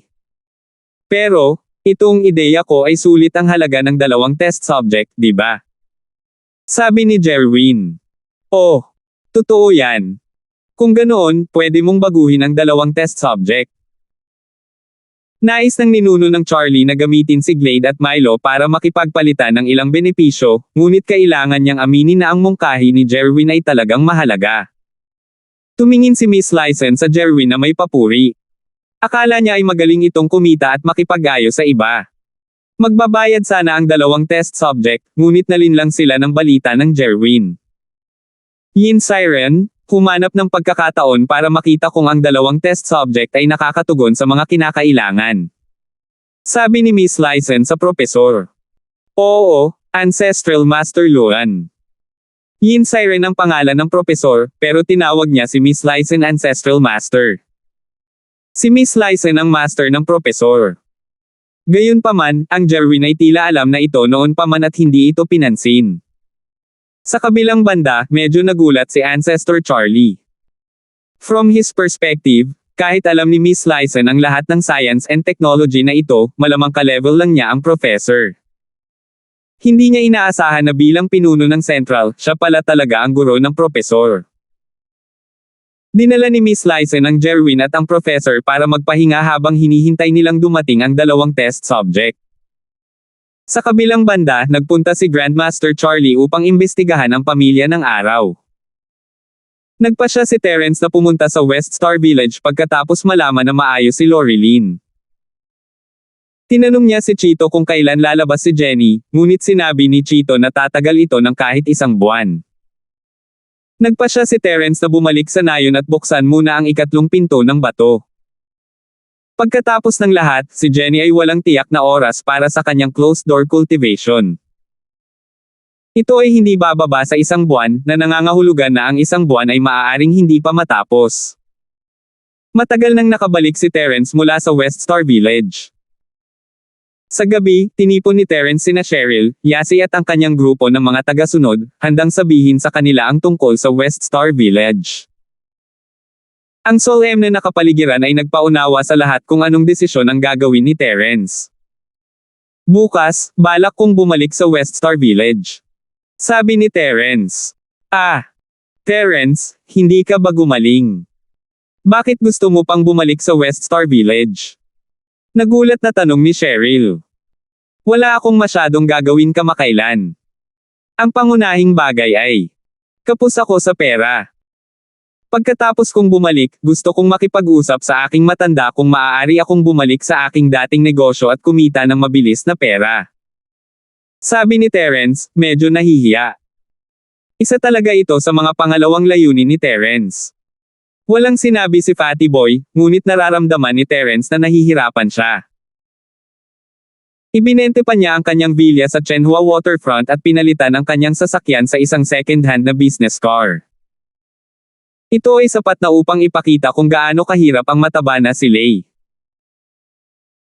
Pero, itong ideya ko ay sulit ang halaga ng 2 test subject, di ba? Sabi ni Jerwin. Oh, totoo yan. Kung ganoon, pwede mong baguhin ang 2 test subject. Nais ng ninuno ng Charlie na gamitin si Glade at Milo para makipagpalitan ng ilang benepisyo, ngunit kailangan niyang aminin na ang mungkahi ni Jerwin ay talagang mahalaga. Tumingin si Miss Lyson sa Jerwin na may papuri. Akala niya ay magaling itong kumita at makipag-ayos sa iba. Magbabayad sana ang 2 test subject, ngunit nalinlang sila ng balita ng Jerwin. Yin Siren, humanap ng pagkakataon para makita kung ang 2 test subject ay nakakatugon sa mga kinakailangan. Sabi ni Miss Lyson sa propesor. Oo, Ancestral Master Luan. Yin Siren ang pangalan ng propesor, pero tinawag niya si Miss Lyson Ancestral Master. Si Miss Lyson ang master ng propesor. Gayunpaman, ang Jerwin ay tila alam na ito noon pa man at hindi ito pinansin. Sa kabilang banda, medyo nagulat si Ancestor Charlie. From his perspective, kahit alam ni Miss Lyson ang lahat ng science and technology na ito, malamang ka-level lang niya ang professor. Hindi niya inaasahan na bilang pinuno ng Central, siya pala talaga ang guro ng propesor. Dinala ni Miss Lyson ang Jerwin at ang professor para magpahinga habang hinihintay nilang dumating ang 2 test subject. Sa kabilang banda, nagpunta si Grandmaster Charlie upang imbestigahan ang pamilya ng araw. Nagpasya si Terence na pumunta sa West Star Village pagkatapos malaman na maayos si Lorilyn. Tinanong niya si Chito kung kailan lalabas si Jenny, ngunit sinabi ni Chito na tatagal ito ng kahit 1 buwan. Nagpasya si Terence na bumalik sa nayon at buksan muna ang 3 pinto ng bato. Pagkatapos ng lahat, si Jenny ay walang tiyak na oras para sa kanyang closed-door cultivation. Ito ay hindi bababa sa 1 buwan, na nangangahulugan na ang 1 buwan ay maaaring hindi pa matapos. Matagal nang nakabalik si Terence mula sa West Star Village. Sa gabi, tinipon ni Terence sina Cheryl, Yasi at ang kanyang grupo ng mga tagasunod, handang sabihin sa kanila ang tungkol sa West Star Village. Ang solemne na kapaligiran ay nagpaunawa sa lahat kung anong desisyon ang gagawin ni Terence. Bukas, balak kong bumalik sa West Star Village. Sabi ni Terence. Terence, hindi ka ba gumaling? Bakit gusto mo pang bumalik sa West Star Village? Nagulat na tanong ni Cheryl. Wala akong masyadong gagawin kamakailan. Ang pangunahing bagay ay, kapos ako sa pera. Pagkatapos kong bumalik, gusto kong makipag-usap sa aking matanda kung maaari akong bumalik sa aking dating negosyo at kumita ng mabilis na pera. Sabi ni Terence, medyo nahihiya. Isa talaga ito sa mga pangalawang layunin ni Terence. Walang sinabi si Fatty Boy, ngunit nararamdaman ni Terence na nahihirapan siya. Ibinente pa niya ang kanyang villa sa Chenhua Waterfront at pinalitan ang kanyang sasakyan sa isang second-hand na business car. Ito ay sapat na upang ipakita kung gaano kahirap ang mataba na si Lei.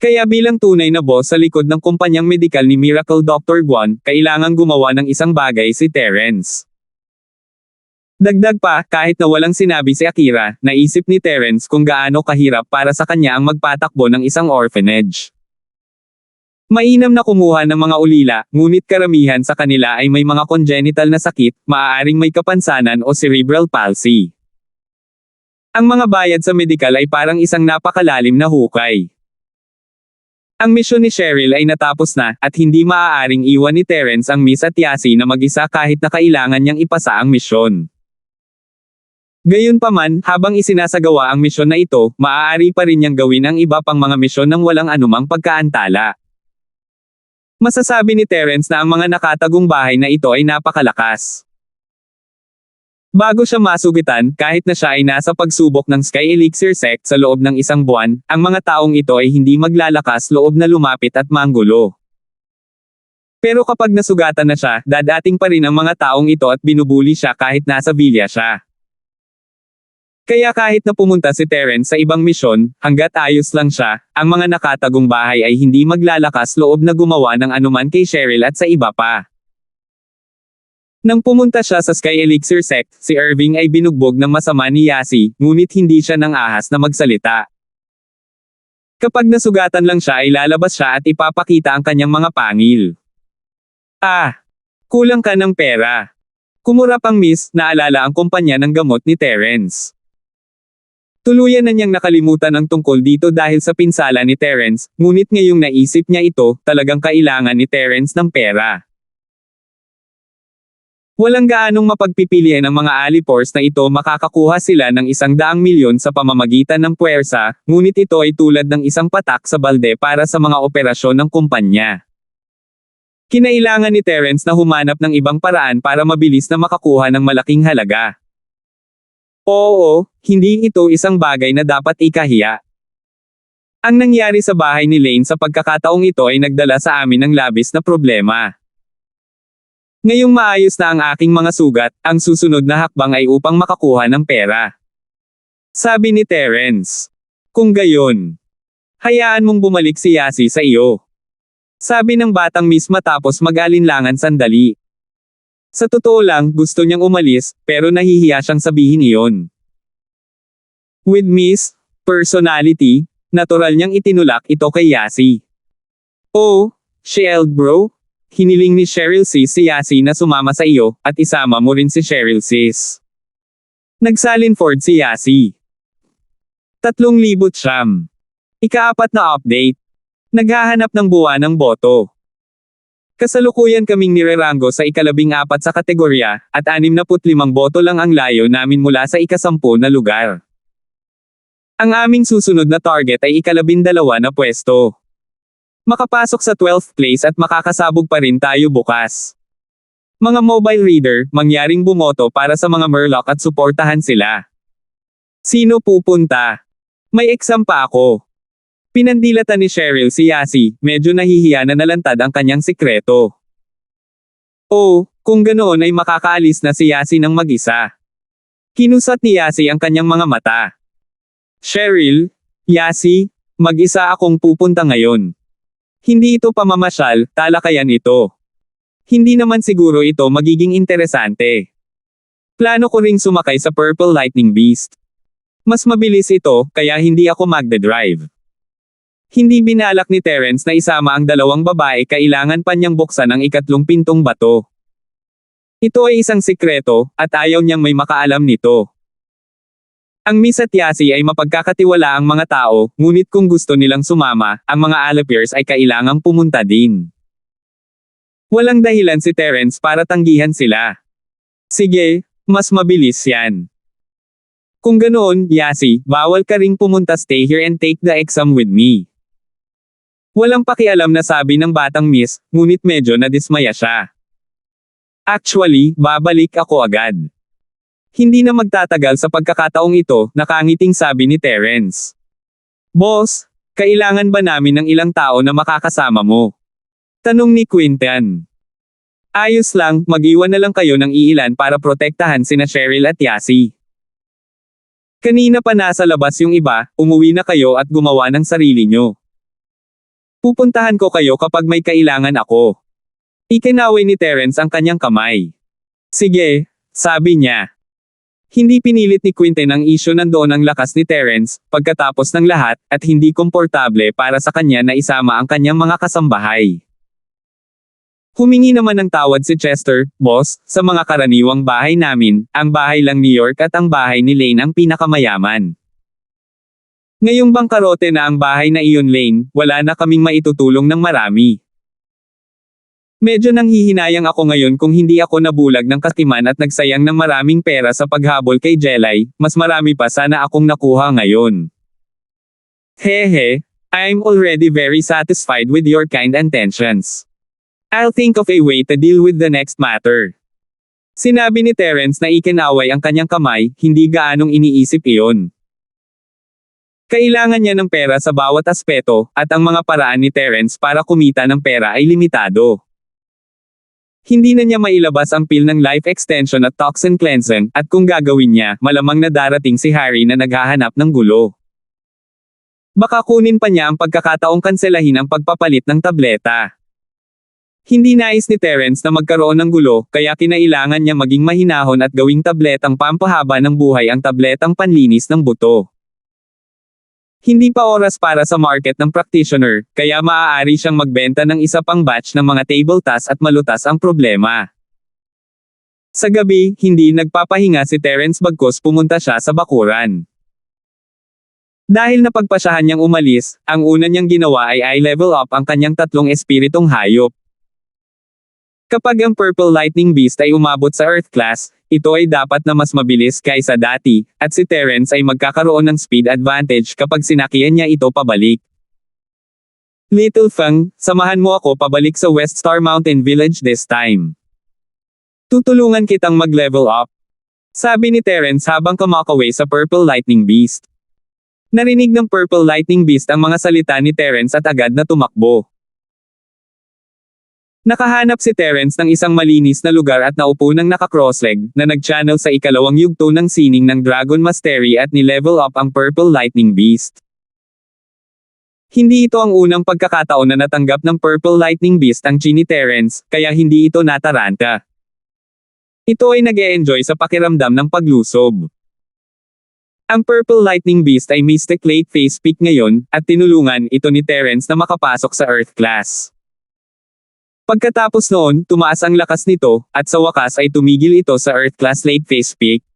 Kaya bilang tunay na boss sa likod ng kumpanyang medikal ni Miracle Dr. Guan, kailangang gumawa ng isang bagay si Terence. Dagdag pa, kahit na walang sinabi si Akira, naisip ni Terence kung gaano kahirap para sa kanya ang magpatakbo ng isang orphanage. Mainam na kumuha ng mga ulila, ngunit karamihan sa kanila ay may mga congenital na sakit, maaaring may kapansanan o cerebral palsy. Ang mga bayad sa medikal ay parang isang napakalalim na hukay. Ang misyon ni Cheryl ay natapos na, at hindi maaaring iwan ni Terence ang Miss at Yasi na mag-isa kahit na kailangan niyang ipasa ang misyon. Gayunpaman, habang isinasagawa ang misyon na ito, maaari pa rin niyang gawin ang iba pang mga misyon nang walang anumang pagkaantala. Masasabi ni Terence na ang mga nakatagong bahay na ito ay napakalakas. Bago siya masugitan, kahit na siya ay nasa pagsubok ng Sky Elixir Sect sa loob ng isang buwan, ang mga taong ito ay hindi maglalakas loob na lumapit at manggulo. Pero kapag nasugatan na siya, dadating pa rin ang mga taong ito at binubuli siya kahit nasa villa siya. Kaya kahit na pumunta si Terence sa ibang misyon, hanggat ayos lang siya, ang mga nakatagong bahay ay hindi maglalakas loob na gumawa ng anuman kay Cheryl at sa iba pa. Nang pumunta siya sa Sky Elixir Sect, si Irving ay binugbog ng masama ni Yasi, ngunit hindi siya nang ahas na magsalita. Kapag nasugatan lang siya ay lalabas siya at ipapakita ang kanyang mga pangil. Kulang ka ng pera. Kumurap ang Miss, naalala ang kumpanya ng gamot ni Terence. Tuluyan na niyang nakalimutan ang tungkol dito dahil sa pinsala ni Terence, ngunit ngayong naisip niya ito, talagang kailangan ni Terence ng pera. Walang gaanong mapagpipilian ng mga alipors na ito makakakuha sila ng 100 milyon sa pamamagitan ng puwersa, ngunit ito ay tulad ng isang patak sa balde para sa mga operasyon ng kumpanya. Kinailangan ni Terence na humanap ng ibang paraan para mabilis na makakuha ng malaking halaga. Oo, hindi ito isang bagay na dapat ikahiya. Ang nangyari sa bahay ni Lane sa pagkakataong ito ay nagdala sa amin ng labis na problema. Ngayong maayos na ang aking mga sugat, ang susunod na hakbang ay upang makakuha ng pera. Sabi ni Terence. Kung gayon, hayaan mong bumalik si Yasi sa iyo. Sabi ng batang Miss matapos mag-alinlangan sandali. Sa totoo lang, gusto niyang umalis, pero nahihiya siyang sabihin iyon. With Miss Personality, natural niyang itinulak ito kay Yasi. Oh, Shield bro? Hiniling ni Cheryl Sis si Yasi na sumama sa iyo, at isama mo rin si Cheryl Sis. Nagsalinford si Yasi. 3,000 Ika-4 na update. Naghahanap ng buwan ng boto. Kasalukuyan kaming nirerango sa ika-14 sa kategorya, at 65 boto lang ang layo namin mula sa ika-10 na lugar. Ang aming susunod na target ay ika-12 na pwesto. Makapasok sa 12th place at makakasabog pa rin tayo bukas. Mga mobile reader, mangyaring bumoto para sa mga Murloc at suportahan sila. Sino pupunta? May exam pa ako. Pinandilatan ni Cheryl si Yasi, medyo nahihiya na nalantad ang kanyang sikreto. Oh, kung ganoon ay makakaalis na si Yasi ng mag-isa. Kinusat ni Yasi ang kanyang mga mata. Cheryl, Yasi, mag-isa akong pupunta ngayon. Hindi ito pamamasyal, talakayan ito. Hindi naman siguro ito magiging interesante. Plano ko ring sumakay sa Purple Lightning Beast. Mas mabilis ito, kaya hindi ako magdadrive. Hindi binalak ni Terence na isama ang dalawang babae, kailangan pa niyang buksan ang ikatlong pintong bato. Ito ay isang sikreto, at ayaw niyang may makaalam nito. Ang Miss at Yasi ay mapagkakatiwala ang mga tao, ngunit kung gusto nilang sumama, ang mga Alipers ay kailangang pumunta din. Walang dahilan si Terence para tanggihan sila. Sige, mas mabilis yan. Kung ganoon, Yasi, bawal ka ring pumunta, stay here and take the exam with me. Walang pakialam na sabi ng batang miss, ngunit medyo nadismaya siya. Actually, babalik ako agad. Hindi na magtatagal sa pagkakataong ito, nakangiting sabi ni Terence. Boss, kailangan ba namin ng ilang tao na makakasama mo? Tanong ni Quintan. Ayos lang, mag-iwan na lang kayo ng iilan para protektahan sina Cheryl at Yasi. Kanina pa nasa labas yung iba, umuwi na kayo at gumawa ng sarili nyo. Pupuntahan ko kayo kapag may kailangan ako. Ikinaway ni Terence ang kanyang kamay. Sige, sabi niya. Hindi pinilit ni Quinten ang isyu, nandoon ang lakas ni Terence, pagkatapos ng lahat, at hindi komportable para sa kanya na isama ang kanyang mga kasambahay. Humingi naman ng tawad si Chester, boss, sa mga karaniwang bahay namin, ang bahay lang New York at ang bahay ni Lane ang pinakamayaman. Ngayong bangkarote na ang bahay na iyon, Lane, wala na kaming maitutulong ng marami. Medyo nanghihinayang ako ngayon kung hindi ako nabulag ng katiman at nagsayang ng maraming pera sa paghabol kay Jelay, mas marami pa sana akong nakuha ngayon. Hehe, I'm already very satisfied with your kind intentions. I'll think of a way to deal with the next matter. Sinabi ni Terence na ikinaway ang kanyang kamay, hindi gaanong iniisip iyon. Kailangan niya ng pera sa bawat aspeto, at ang mga paraan ni Terence para kumita ng pera ay limitado. Hindi na niya mailabas ang pill ng life extension at toxin cleansing, at kung gagawin niya, malamang na darating si Harry na naghahanap ng gulo. Baka kunin pa niya ang pagkakataong kanselahin ang pagpapalit ng tableta. Hindi nais ni Terence na magkaroon ng gulo, kaya kinailangan niya maging mahinahon at gawing tabletang pampahaba ng buhay ang tabletang panlinis ng buto. Hindi pa oras para sa market ng practitioner, kaya maaari siyang magbenta ng isa pang batch ng mga table tasks at malutas ang problema. Sa gabi, hindi nagpapahinga si Terence bagkus pumunta siya sa bakuran. Dahil napagpasyahan niyang umalis, ang una niyang ginawa ay i-level up ang kanyang 3 espiritong hayop. Kapag ang Purple Lightning Beast ay umabot sa Earth Class, ito ay dapat na mas mabilis kaysa dati, at si Terence ay magkakaroon ng speed advantage kapag sinakyan niya ito pabalik. Little Fang, samahan mo ako pabalik sa West Star Mountain Village this time. Tutulungan kitang mag-level up. Sabi ni Terence habang kumakaway sa Purple Lightning Beast. Narinig ng Purple Lightning Beast ang mga salita ni Terence at agad na tumakbo. Nakahanap si Terence ng isang malinis na lugar at naupo ng naka-crossleg, na nag-channel sa ikalawang yugto ng sining ng Dragon Mastery at ni-level up ang Purple Lightning Beast. Hindi ito ang unang pagkakataon na natanggap ng Purple Lightning Beast ang chi ni Terence, kaya hindi ito nataranta. Ito ay nag-e-enjoy sa pakiramdam ng paglusob. Ang Purple Lightning Beast ay Mystic Late Phase Peak ngayon, at tinulungan ito ni Terence na makapasok sa Earth Class. Pagkatapos noon, tumaas ang lakas nito, at sa wakas ay tumigil ito sa Earth Class Late Phase Peak.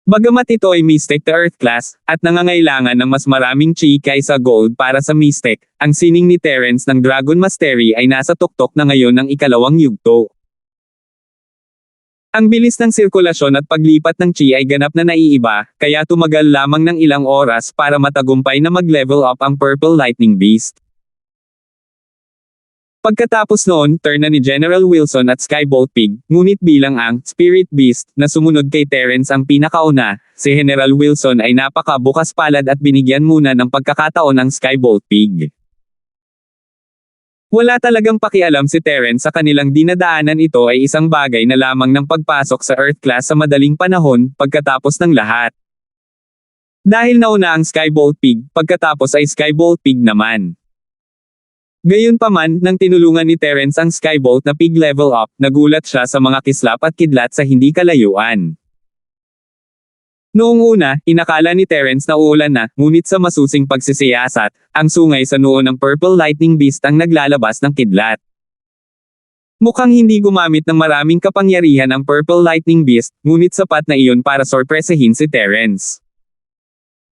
Bagamat ito ay Mystic to Earth Class, at nangangailangan ng mas maraming chi kaysa gold para sa Mystic, ang sining ni Terence ng Dragon Mastery ay nasa tuktok na ngayon ng ikalawang yugto. Ang bilis ng sirkulasyon at paglipat ng chi ay ganap na naiiba, kaya tumagal lamang ng ilang oras para matagumpay na mag-level up ang Purple Lightning Beast. Pagkatapos noon, turn na ni General Wilson at Skybolt Pig, ngunit bilang ang Spirit Beast na sumunod kay Terence ang pinakauna, si General Wilson ay napaka-bukas palad at binigyan muna ng pagkakataon ang Skybolt Pig. Wala talagang pakialam si Terence sa kanilang dinadaanan, ito ay isang bagay na lamang ng pagpasok sa Earth Class sa madaling panahon, pagkatapos ng lahat. Dahil nauna ang Skybolt Pig, pagkatapos ay Skybolt Pig naman. Gayunpaman, nang tinulungan ni Terence ang Skybolt na Pig level up, nagulat siya sa mga kislap at kidlat sa hindi kalayuan. Noong una, inakala ni Terence na uulan na, ngunit sa masusing pagsisiyasat, ang sungay sa noo ng Purple Lightning Beast ang naglalabas ng kidlat. Mukhang hindi gumamit ng maraming kapangyarihan ang Purple Lightning Beast, ngunit sapat na iyon para sorpresahin si Terence.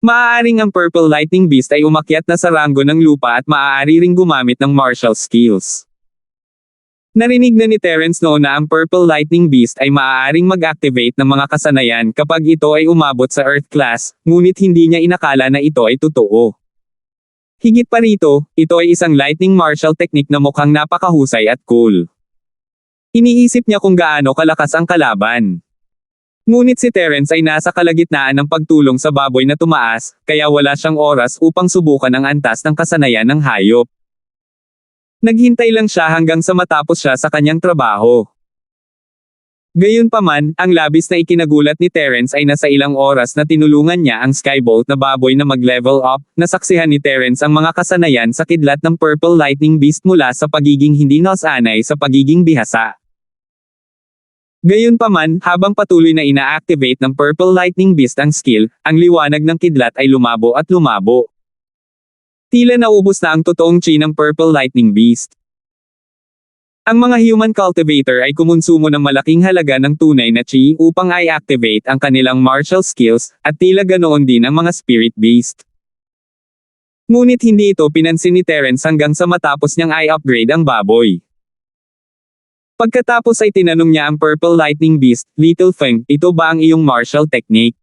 Maaaring ang Purple Lightning Beast ay umakyat na sa ranggo ng lupa at maaari ring gumamit ng martial skills. Narinig na ni Terence noon na ang Purple Lightning Beast ay maaaring mag-activate ng mga kasanayan kapag ito ay umabot sa Earth class, ngunit hindi niya inakala na ito ay totoo. Higit pa rito, ito ay isang lightning martial technique na mukhang napakahusay at cool. Iniisip niya kung gaano kalakas ang kalaban. Ngunit si Terence ay nasa kalagitnaan ng pagtulong sa baboy na tumaas, kaya wala siyang oras upang subukan ang antas ng kasanayan ng hayop. Naghintay lang siya hanggang sa matapos siya sa kanyang trabaho. Gayunpaman, ang labis na ikinagulat ni Terence ay nasa ilang oras na tinulungan niya ang Skybolt na baboy na mag-level up, nasaksihan ni Terence ang mga kasanayan sa kidlat ng Purple Lightning Beast mula sa pagiging hindi nasanay sa pagiging bihasa. Gayunpaman, habang patuloy na ina-activate ng Purple Lightning Beast ang skill, ang liwanag ng kidlat ay lumabo at lumabo. Tila naubos na ang totoong chi ng Purple Lightning Beast. Ang mga human cultivator ay kumonsumo ng malaking halaga ng tunay na chi upang i-activate ang kanilang martial skills, at tila ganoon din ang mga spirit beast. Ngunit hindi ito pinansin ni Terence hanggang sa matapos niyang i-upgrade ang baboy. Pagkatapos ay tinanong niya ang Purple Lightning Beast, "Little Feng, ito ba ang iyong martial technique?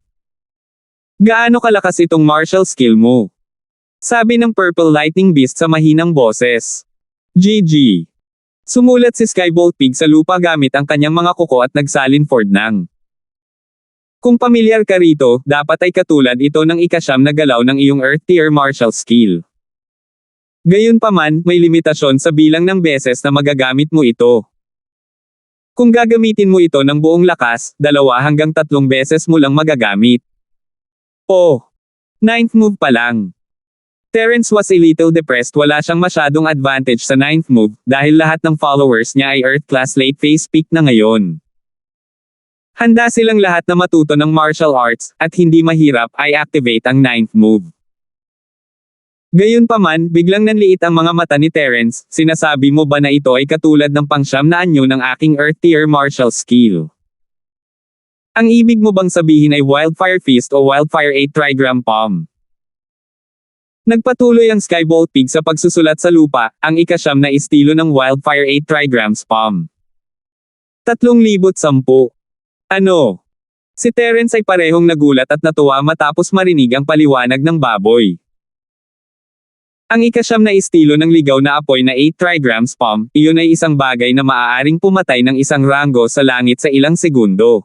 Gaano kalakas itong martial skill mo?" Sabi ng Purple Lightning Beast sa mahinang boses. "GG." Sumulat si Skybolt Pig sa lupa gamit ang kanyang mga kuko at nagsalin Ford ng. Kung pamilyar ka rito, dapat ay katulad ito ng ikasyam na galaw ng iyong Earth Tier martial skill. Gayunpaman, may limitasyon sa bilang ng beses na magagamit mo ito. Kung gagamitin mo ito ng buong lakas, 2 hanggang 3 beses mo lang magagamit. Oh! 9th move pa lang. Terence was a little depressed, wala siyang masyadong advantage sa 9th move, dahil lahat ng followers niya ay Earth class late phase peak na ngayon. Handa silang lahat na matuto ng martial arts, at hindi mahirap i-activate ang 9th move. Gayunpaman, biglang nanliit ang mga mata ni Terence, "Sinasabi mo ba na ito ay katulad ng pangsyam na anyo ng aking Earth tier martial skill? Ang ibig mo bang sabihin ay Wildfire Fist o Wildfire 8 Trigram Palm?" Nagpatuloy ang Skybolt Pig sa pagsusulat sa lupa, ang ikasyam na estilo ng Wildfire 8 Trigrams Palm. 3,010. Ano? Si Terence ay parehong nagulat at natuwa matapos marinig ang paliwanag ng baboy. Ang ikasyam na estilo ng ligaw na apoy na 8 Trigrams Palm, iyon ay isang bagay na maaaring pumatay ng isang rango sa langit sa ilang segundo.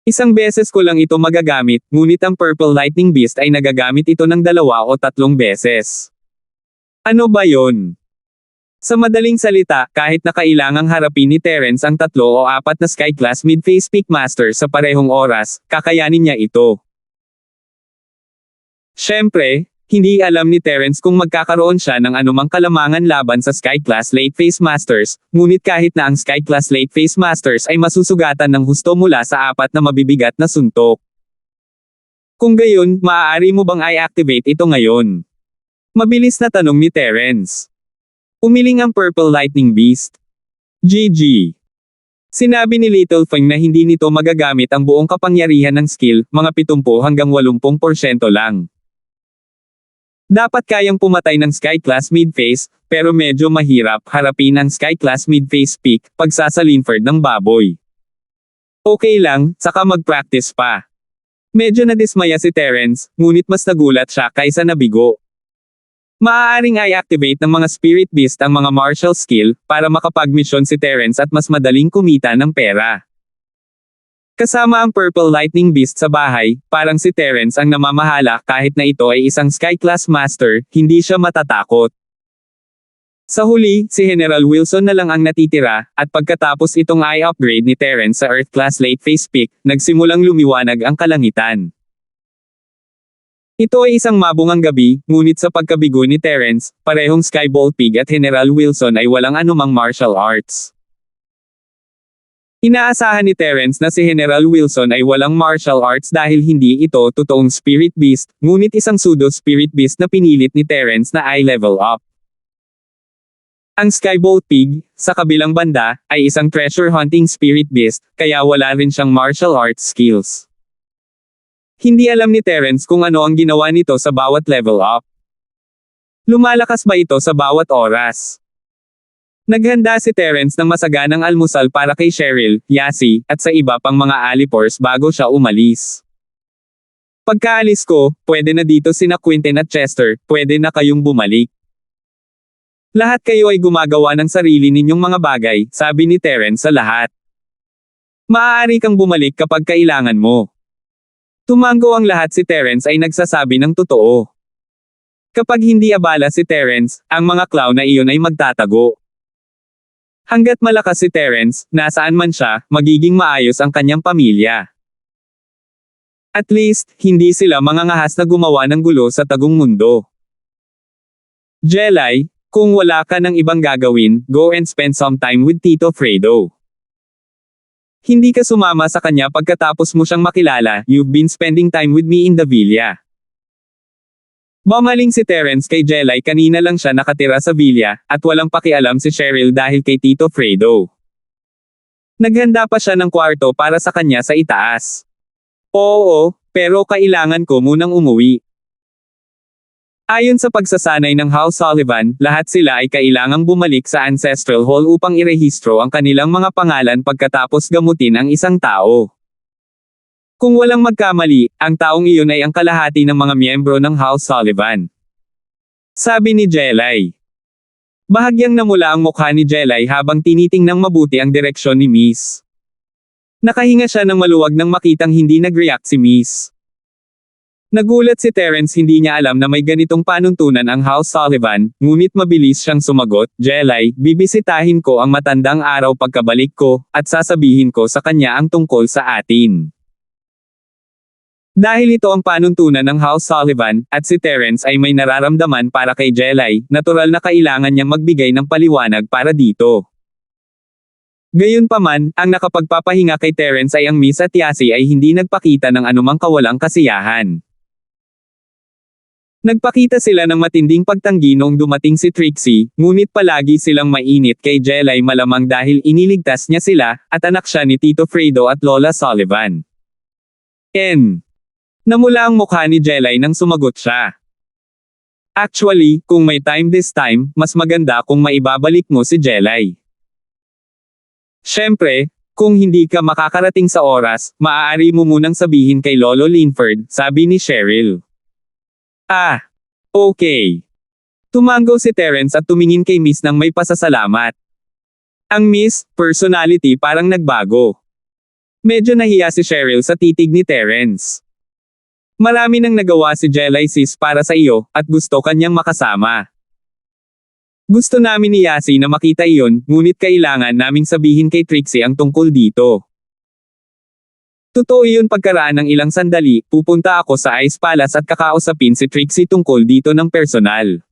Isang beses ko lang ito magagamit, ngunit ang Purple Lightning Beast ay nagagamit ito ng 2 o 3 beses. Ano ba yon? Sa madaling salita, kahit na kailangang harapin ni Terence ang 3 o 4 na Sky Class Mid-Phase Peak Master sa parehong oras, kakayanin niya ito. Siyempre, hindi alam ni Terence kung magkakaroon siya ng anumang kalamangan laban sa Sky Class Late Phase Masters, ngunit kahit na ang Sky Class Late Phase Masters ay masusugatan ng husto mula sa 4 na mabibigat na suntok. Kung gayon, maaari mo bang i-activate ito ngayon? Mabilis na tanong ni Terence. Umiling ang Purple Lightning Beast. GG. Sinabi ni Little Feng na hindi nito magagamit ang buong kapangyarihan ng skill, mga 70 hanggang 80% lang. Dapat kayang pumatay ng Sky Class Mid-Phase, pero medyo mahirap harapin ang Sky Class Mid-Phase Peak, pagsasalinford ng baboy. Okay lang, saka mag-practice pa. Medyo nadismaya si Terence, ngunit mas nagulat siya kaysa nabigo. Maaaring i-activate ng mga Spirit Beast ang mga martial skill, para makapag-mission si Terence at mas madaling kumita ng pera. Kasama ang Purple Lightning Beast sa bahay, parang si Terence ang namamahala kahit na ito ay isang Sky Class Master, hindi siya matatakot. Sa huli, si General Wilson na lang ang natitira, at pagkatapos itong i-upgrade ni Terence sa Earth Class Late Phase Peak, nagsimulang lumiwanag ang kalangitan. Ito ay isang mabungang gabi, ngunit sa pagkabigo ni Terence, parehong Skybolt Pig at General Wilson ay walang anumang martial arts. Inaasahan ni Terence na si General Wilson ay walang martial arts dahil hindi ito totoong Spirit Beast, ngunit isang pseudo-Spirit Beast na pinilit ni Terence na i-level up. Ang Skybolt Pig, sa kabilang banda, ay isang treasure hunting Spirit Beast, kaya wala rin siyang martial arts skills. Hindi alam ni Terence kung ano ang ginawa nito sa bawat level up. Lumalakas ba ito sa bawat oras? Naghanda si Terence ng masaganang almusal para kay Cheryl, Yasi, at sa iba pang mga alipors bago siya umalis. Pagkaalis ko, pwede na dito sina Quentin at Chester, pwede na kayong bumalik. Lahat kayo ay gumagawa ng sarili ninyong mga bagay, sabi ni Terence sa lahat. Maaari kang bumalik kapag kailangan mo. Tumango ang lahat. Si Terence ay nagsasabi ng totoo. Kapag hindi abala si Terence, ang mga clown na iyon ay magtatago. Hanggat malakas si Terence, nasaan man siya, magiging maayos ang kanyang pamilya. At least, hindi sila mangangahas na gumawa ng gulo sa tagong mundo. Jelay, kung wala ka ng ibang gagawin, go and spend some time with Tito Fredo. Hindi ka sumama sa kanya pagkatapos mo siyang makilala, you've been spending time with me in the villa. Bumaling si Terence kay Jelay. Kanina lang siya nakatira sa villa, at walang pakialam si Cheryl dahil kay Tito Fredo. Naghanda pa siya ng kwarto para sa kanya sa itaas. Oo, pero kailangan ko munang umuwi. Ayon sa pagsasanay ng House Sullivan, lahat sila ay kailangang bumalik sa Ancestral Hall upang irehistro ang kanilang mga pangalan pagkatapos gamutin ang isang tao. Kung walang magkamali, ang taong iyon ay ang kalahati ng mga miyembro ng House Sullivan. Sabi ni Jelay. Bahagyang namula ang mukha ni Jelay habang tinitingnang mabuti ang direksyon ni Miss. Nakahinga siya ng maluwag nang makitang hindi nag-react si Miss. Nagulat si Terence. Hindi niya alam na may ganitong panuntunan ang House Sullivan, ngunit mabilis siyang sumagot, Jelay, bibisitahin ko ang matandang araw pagkabalik ko, at sasabihin ko sa kanya ang tungkol sa atin. Dahil ito ang panuntunan ng House Sullivan, at si Terence ay may nararamdaman para kay Jelay, natural na kailangan niyang magbigay ng paliwanag para dito. Gayunpaman, ang nakapagpapahinga kay Terence ay ang Miss at Yasi ay hindi nagpakita ng anumang kawalang kasiyahan. Nagpakita sila ng matinding pagtanggi noong dumating si Trixie, ngunit palagi silang mainit kay Jelay, malamang dahil iniligtas niya sila, at anak siya ni Tito Fredo at Lola Sullivan. Namula ang mukha ni Jelay nang sumagot siya. Actually, kung may time this time, mas maganda kung maibabalik mo si Jelay. Siyempre, kung hindi ka makakarating sa oras, maaari mo munang sabihin kay Lolo Linford, sabi ni Cheryl. Okay. Tumango si Terence at tumingin kay Miss nang may pasasalamat. Ang Miss, personality parang nagbago. Medyo nahiya si Cheryl sa titig ni Terence. Marami nang nagawa si Jelay sis para sa iyo, at gusto kanyang makasama. Gusto namin ni Yasi na makita iyon, ngunit kailangan naming sabihin kay Trixie ang tungkol dito. Totoo iyon. Pagkaraan ng ilang sandali, pupunta ako sa Ice Palace at kakausapin si Trixie tungkol dito ng personal.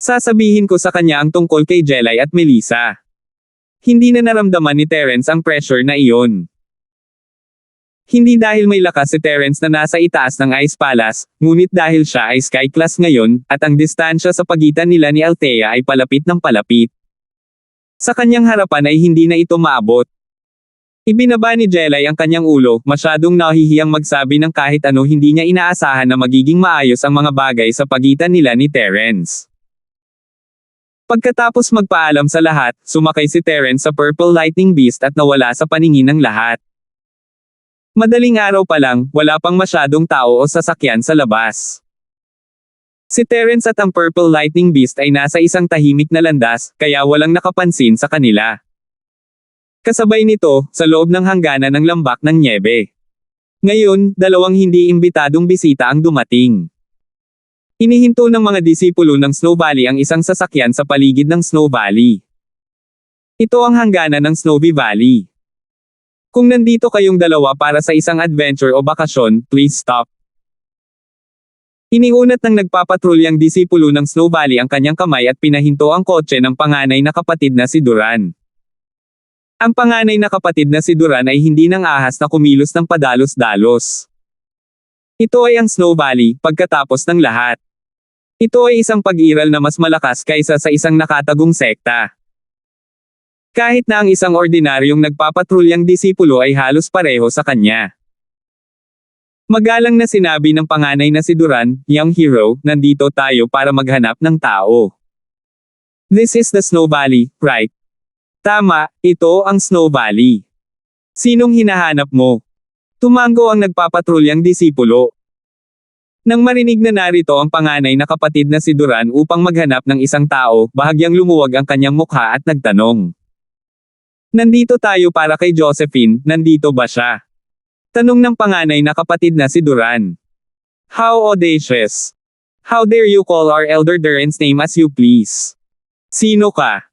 Sasabihin ko sa kanya ang tungkol kay Jelay at Melissa. Hindi na naramdaman ni Terence ang pressure na iyon. Hindi dahil may lakas si Terence na nasa itaas ng Ice Palace, ngunit dahil siya ay Sky Class ngayon, at ang distansya sa pagitan nila ni Althea ay palapit ng palapit. Sa kanyang harapan ay hindi na ito maabot. Ibinaba ni Jelay ang kanyang ulo, masyadong nahihiyang magsabi ng kahit ano. Hindi niya inaasahan na magiging maayos ang mga bagay sa pagitan nila ni Terence. Pagkatapos magpaalam sa lahat, sumakay si Terence sa Purple Lightning Beast at nawala sa paningin ng lahat. Madaling araw pa lang, wala pang masyadong tao o sasakyan sa labas. Si Terence at ang Purple Lightning Beast ay nasa isang tahimik na landas, kaya walang nakapansin sa kanila. Kasabay nito, sa loob ng hangganan ng lambak ng nyebe. Ngayon, dalawang hindi imbitadong bisita ang dumating. Inihinto ng mga disipulo ng Snow Valley ang isang sasakyan sa paligid ng Snow Valley. Ito ang hangganan ng Snowy Valley. Kung nandito kayong dalawa para sa isang adventure o bakasyon, please stop. Iniunat ng nagpapatrulyang disipulo ng Snow Valley ang kanyang kamay at pinahinto ang kotse ng panganay na kapatid na si Duran. Ang panganay na kapatid na si Duran ay hindi nang ahas na kumilos ng padalos-dalos. Ito ay ang Snow Valley, pagkatapos ng lahat. Ito ay isang pag-iral na mas malakas kaysa sa isang nakatagong sekta. Kahit na ang isang ordinaryong nagpapatrulyang disipulo ay halos pareho sa kanya. Magalang na sinabi ng panganay na si Duran, "Young hero, nandito tayo para maghanap ng tao. This is the Snow Valley, right? Tama, ito ang Snow Valley. Sinong hinahanap mo? Tumango ang nagpapatrulyang disipulo. Nang marinig na narito ang panganay na kapatid na si Duran upang maghanap ng isang tao, bahagyang lumuwag ang kanyang mukha at nagtanong. Nandito tayo para kay Josephine, nandito ba siya? Tanong ng panganay na kapatid na si Duran. How audacious! How dare you call our elder Duran's name as you please? Sino ka?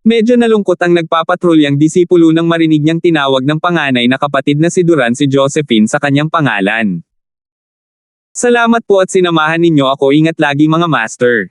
Medyo nalungkot ang nagpapatrulyang disipulo nang marinig niyang tinawag ng panganay na kapatid na si Duran si Josephine sa kanyang pangalan. Salamat po at sinamahan ninyo ako, ingat lagi mga master.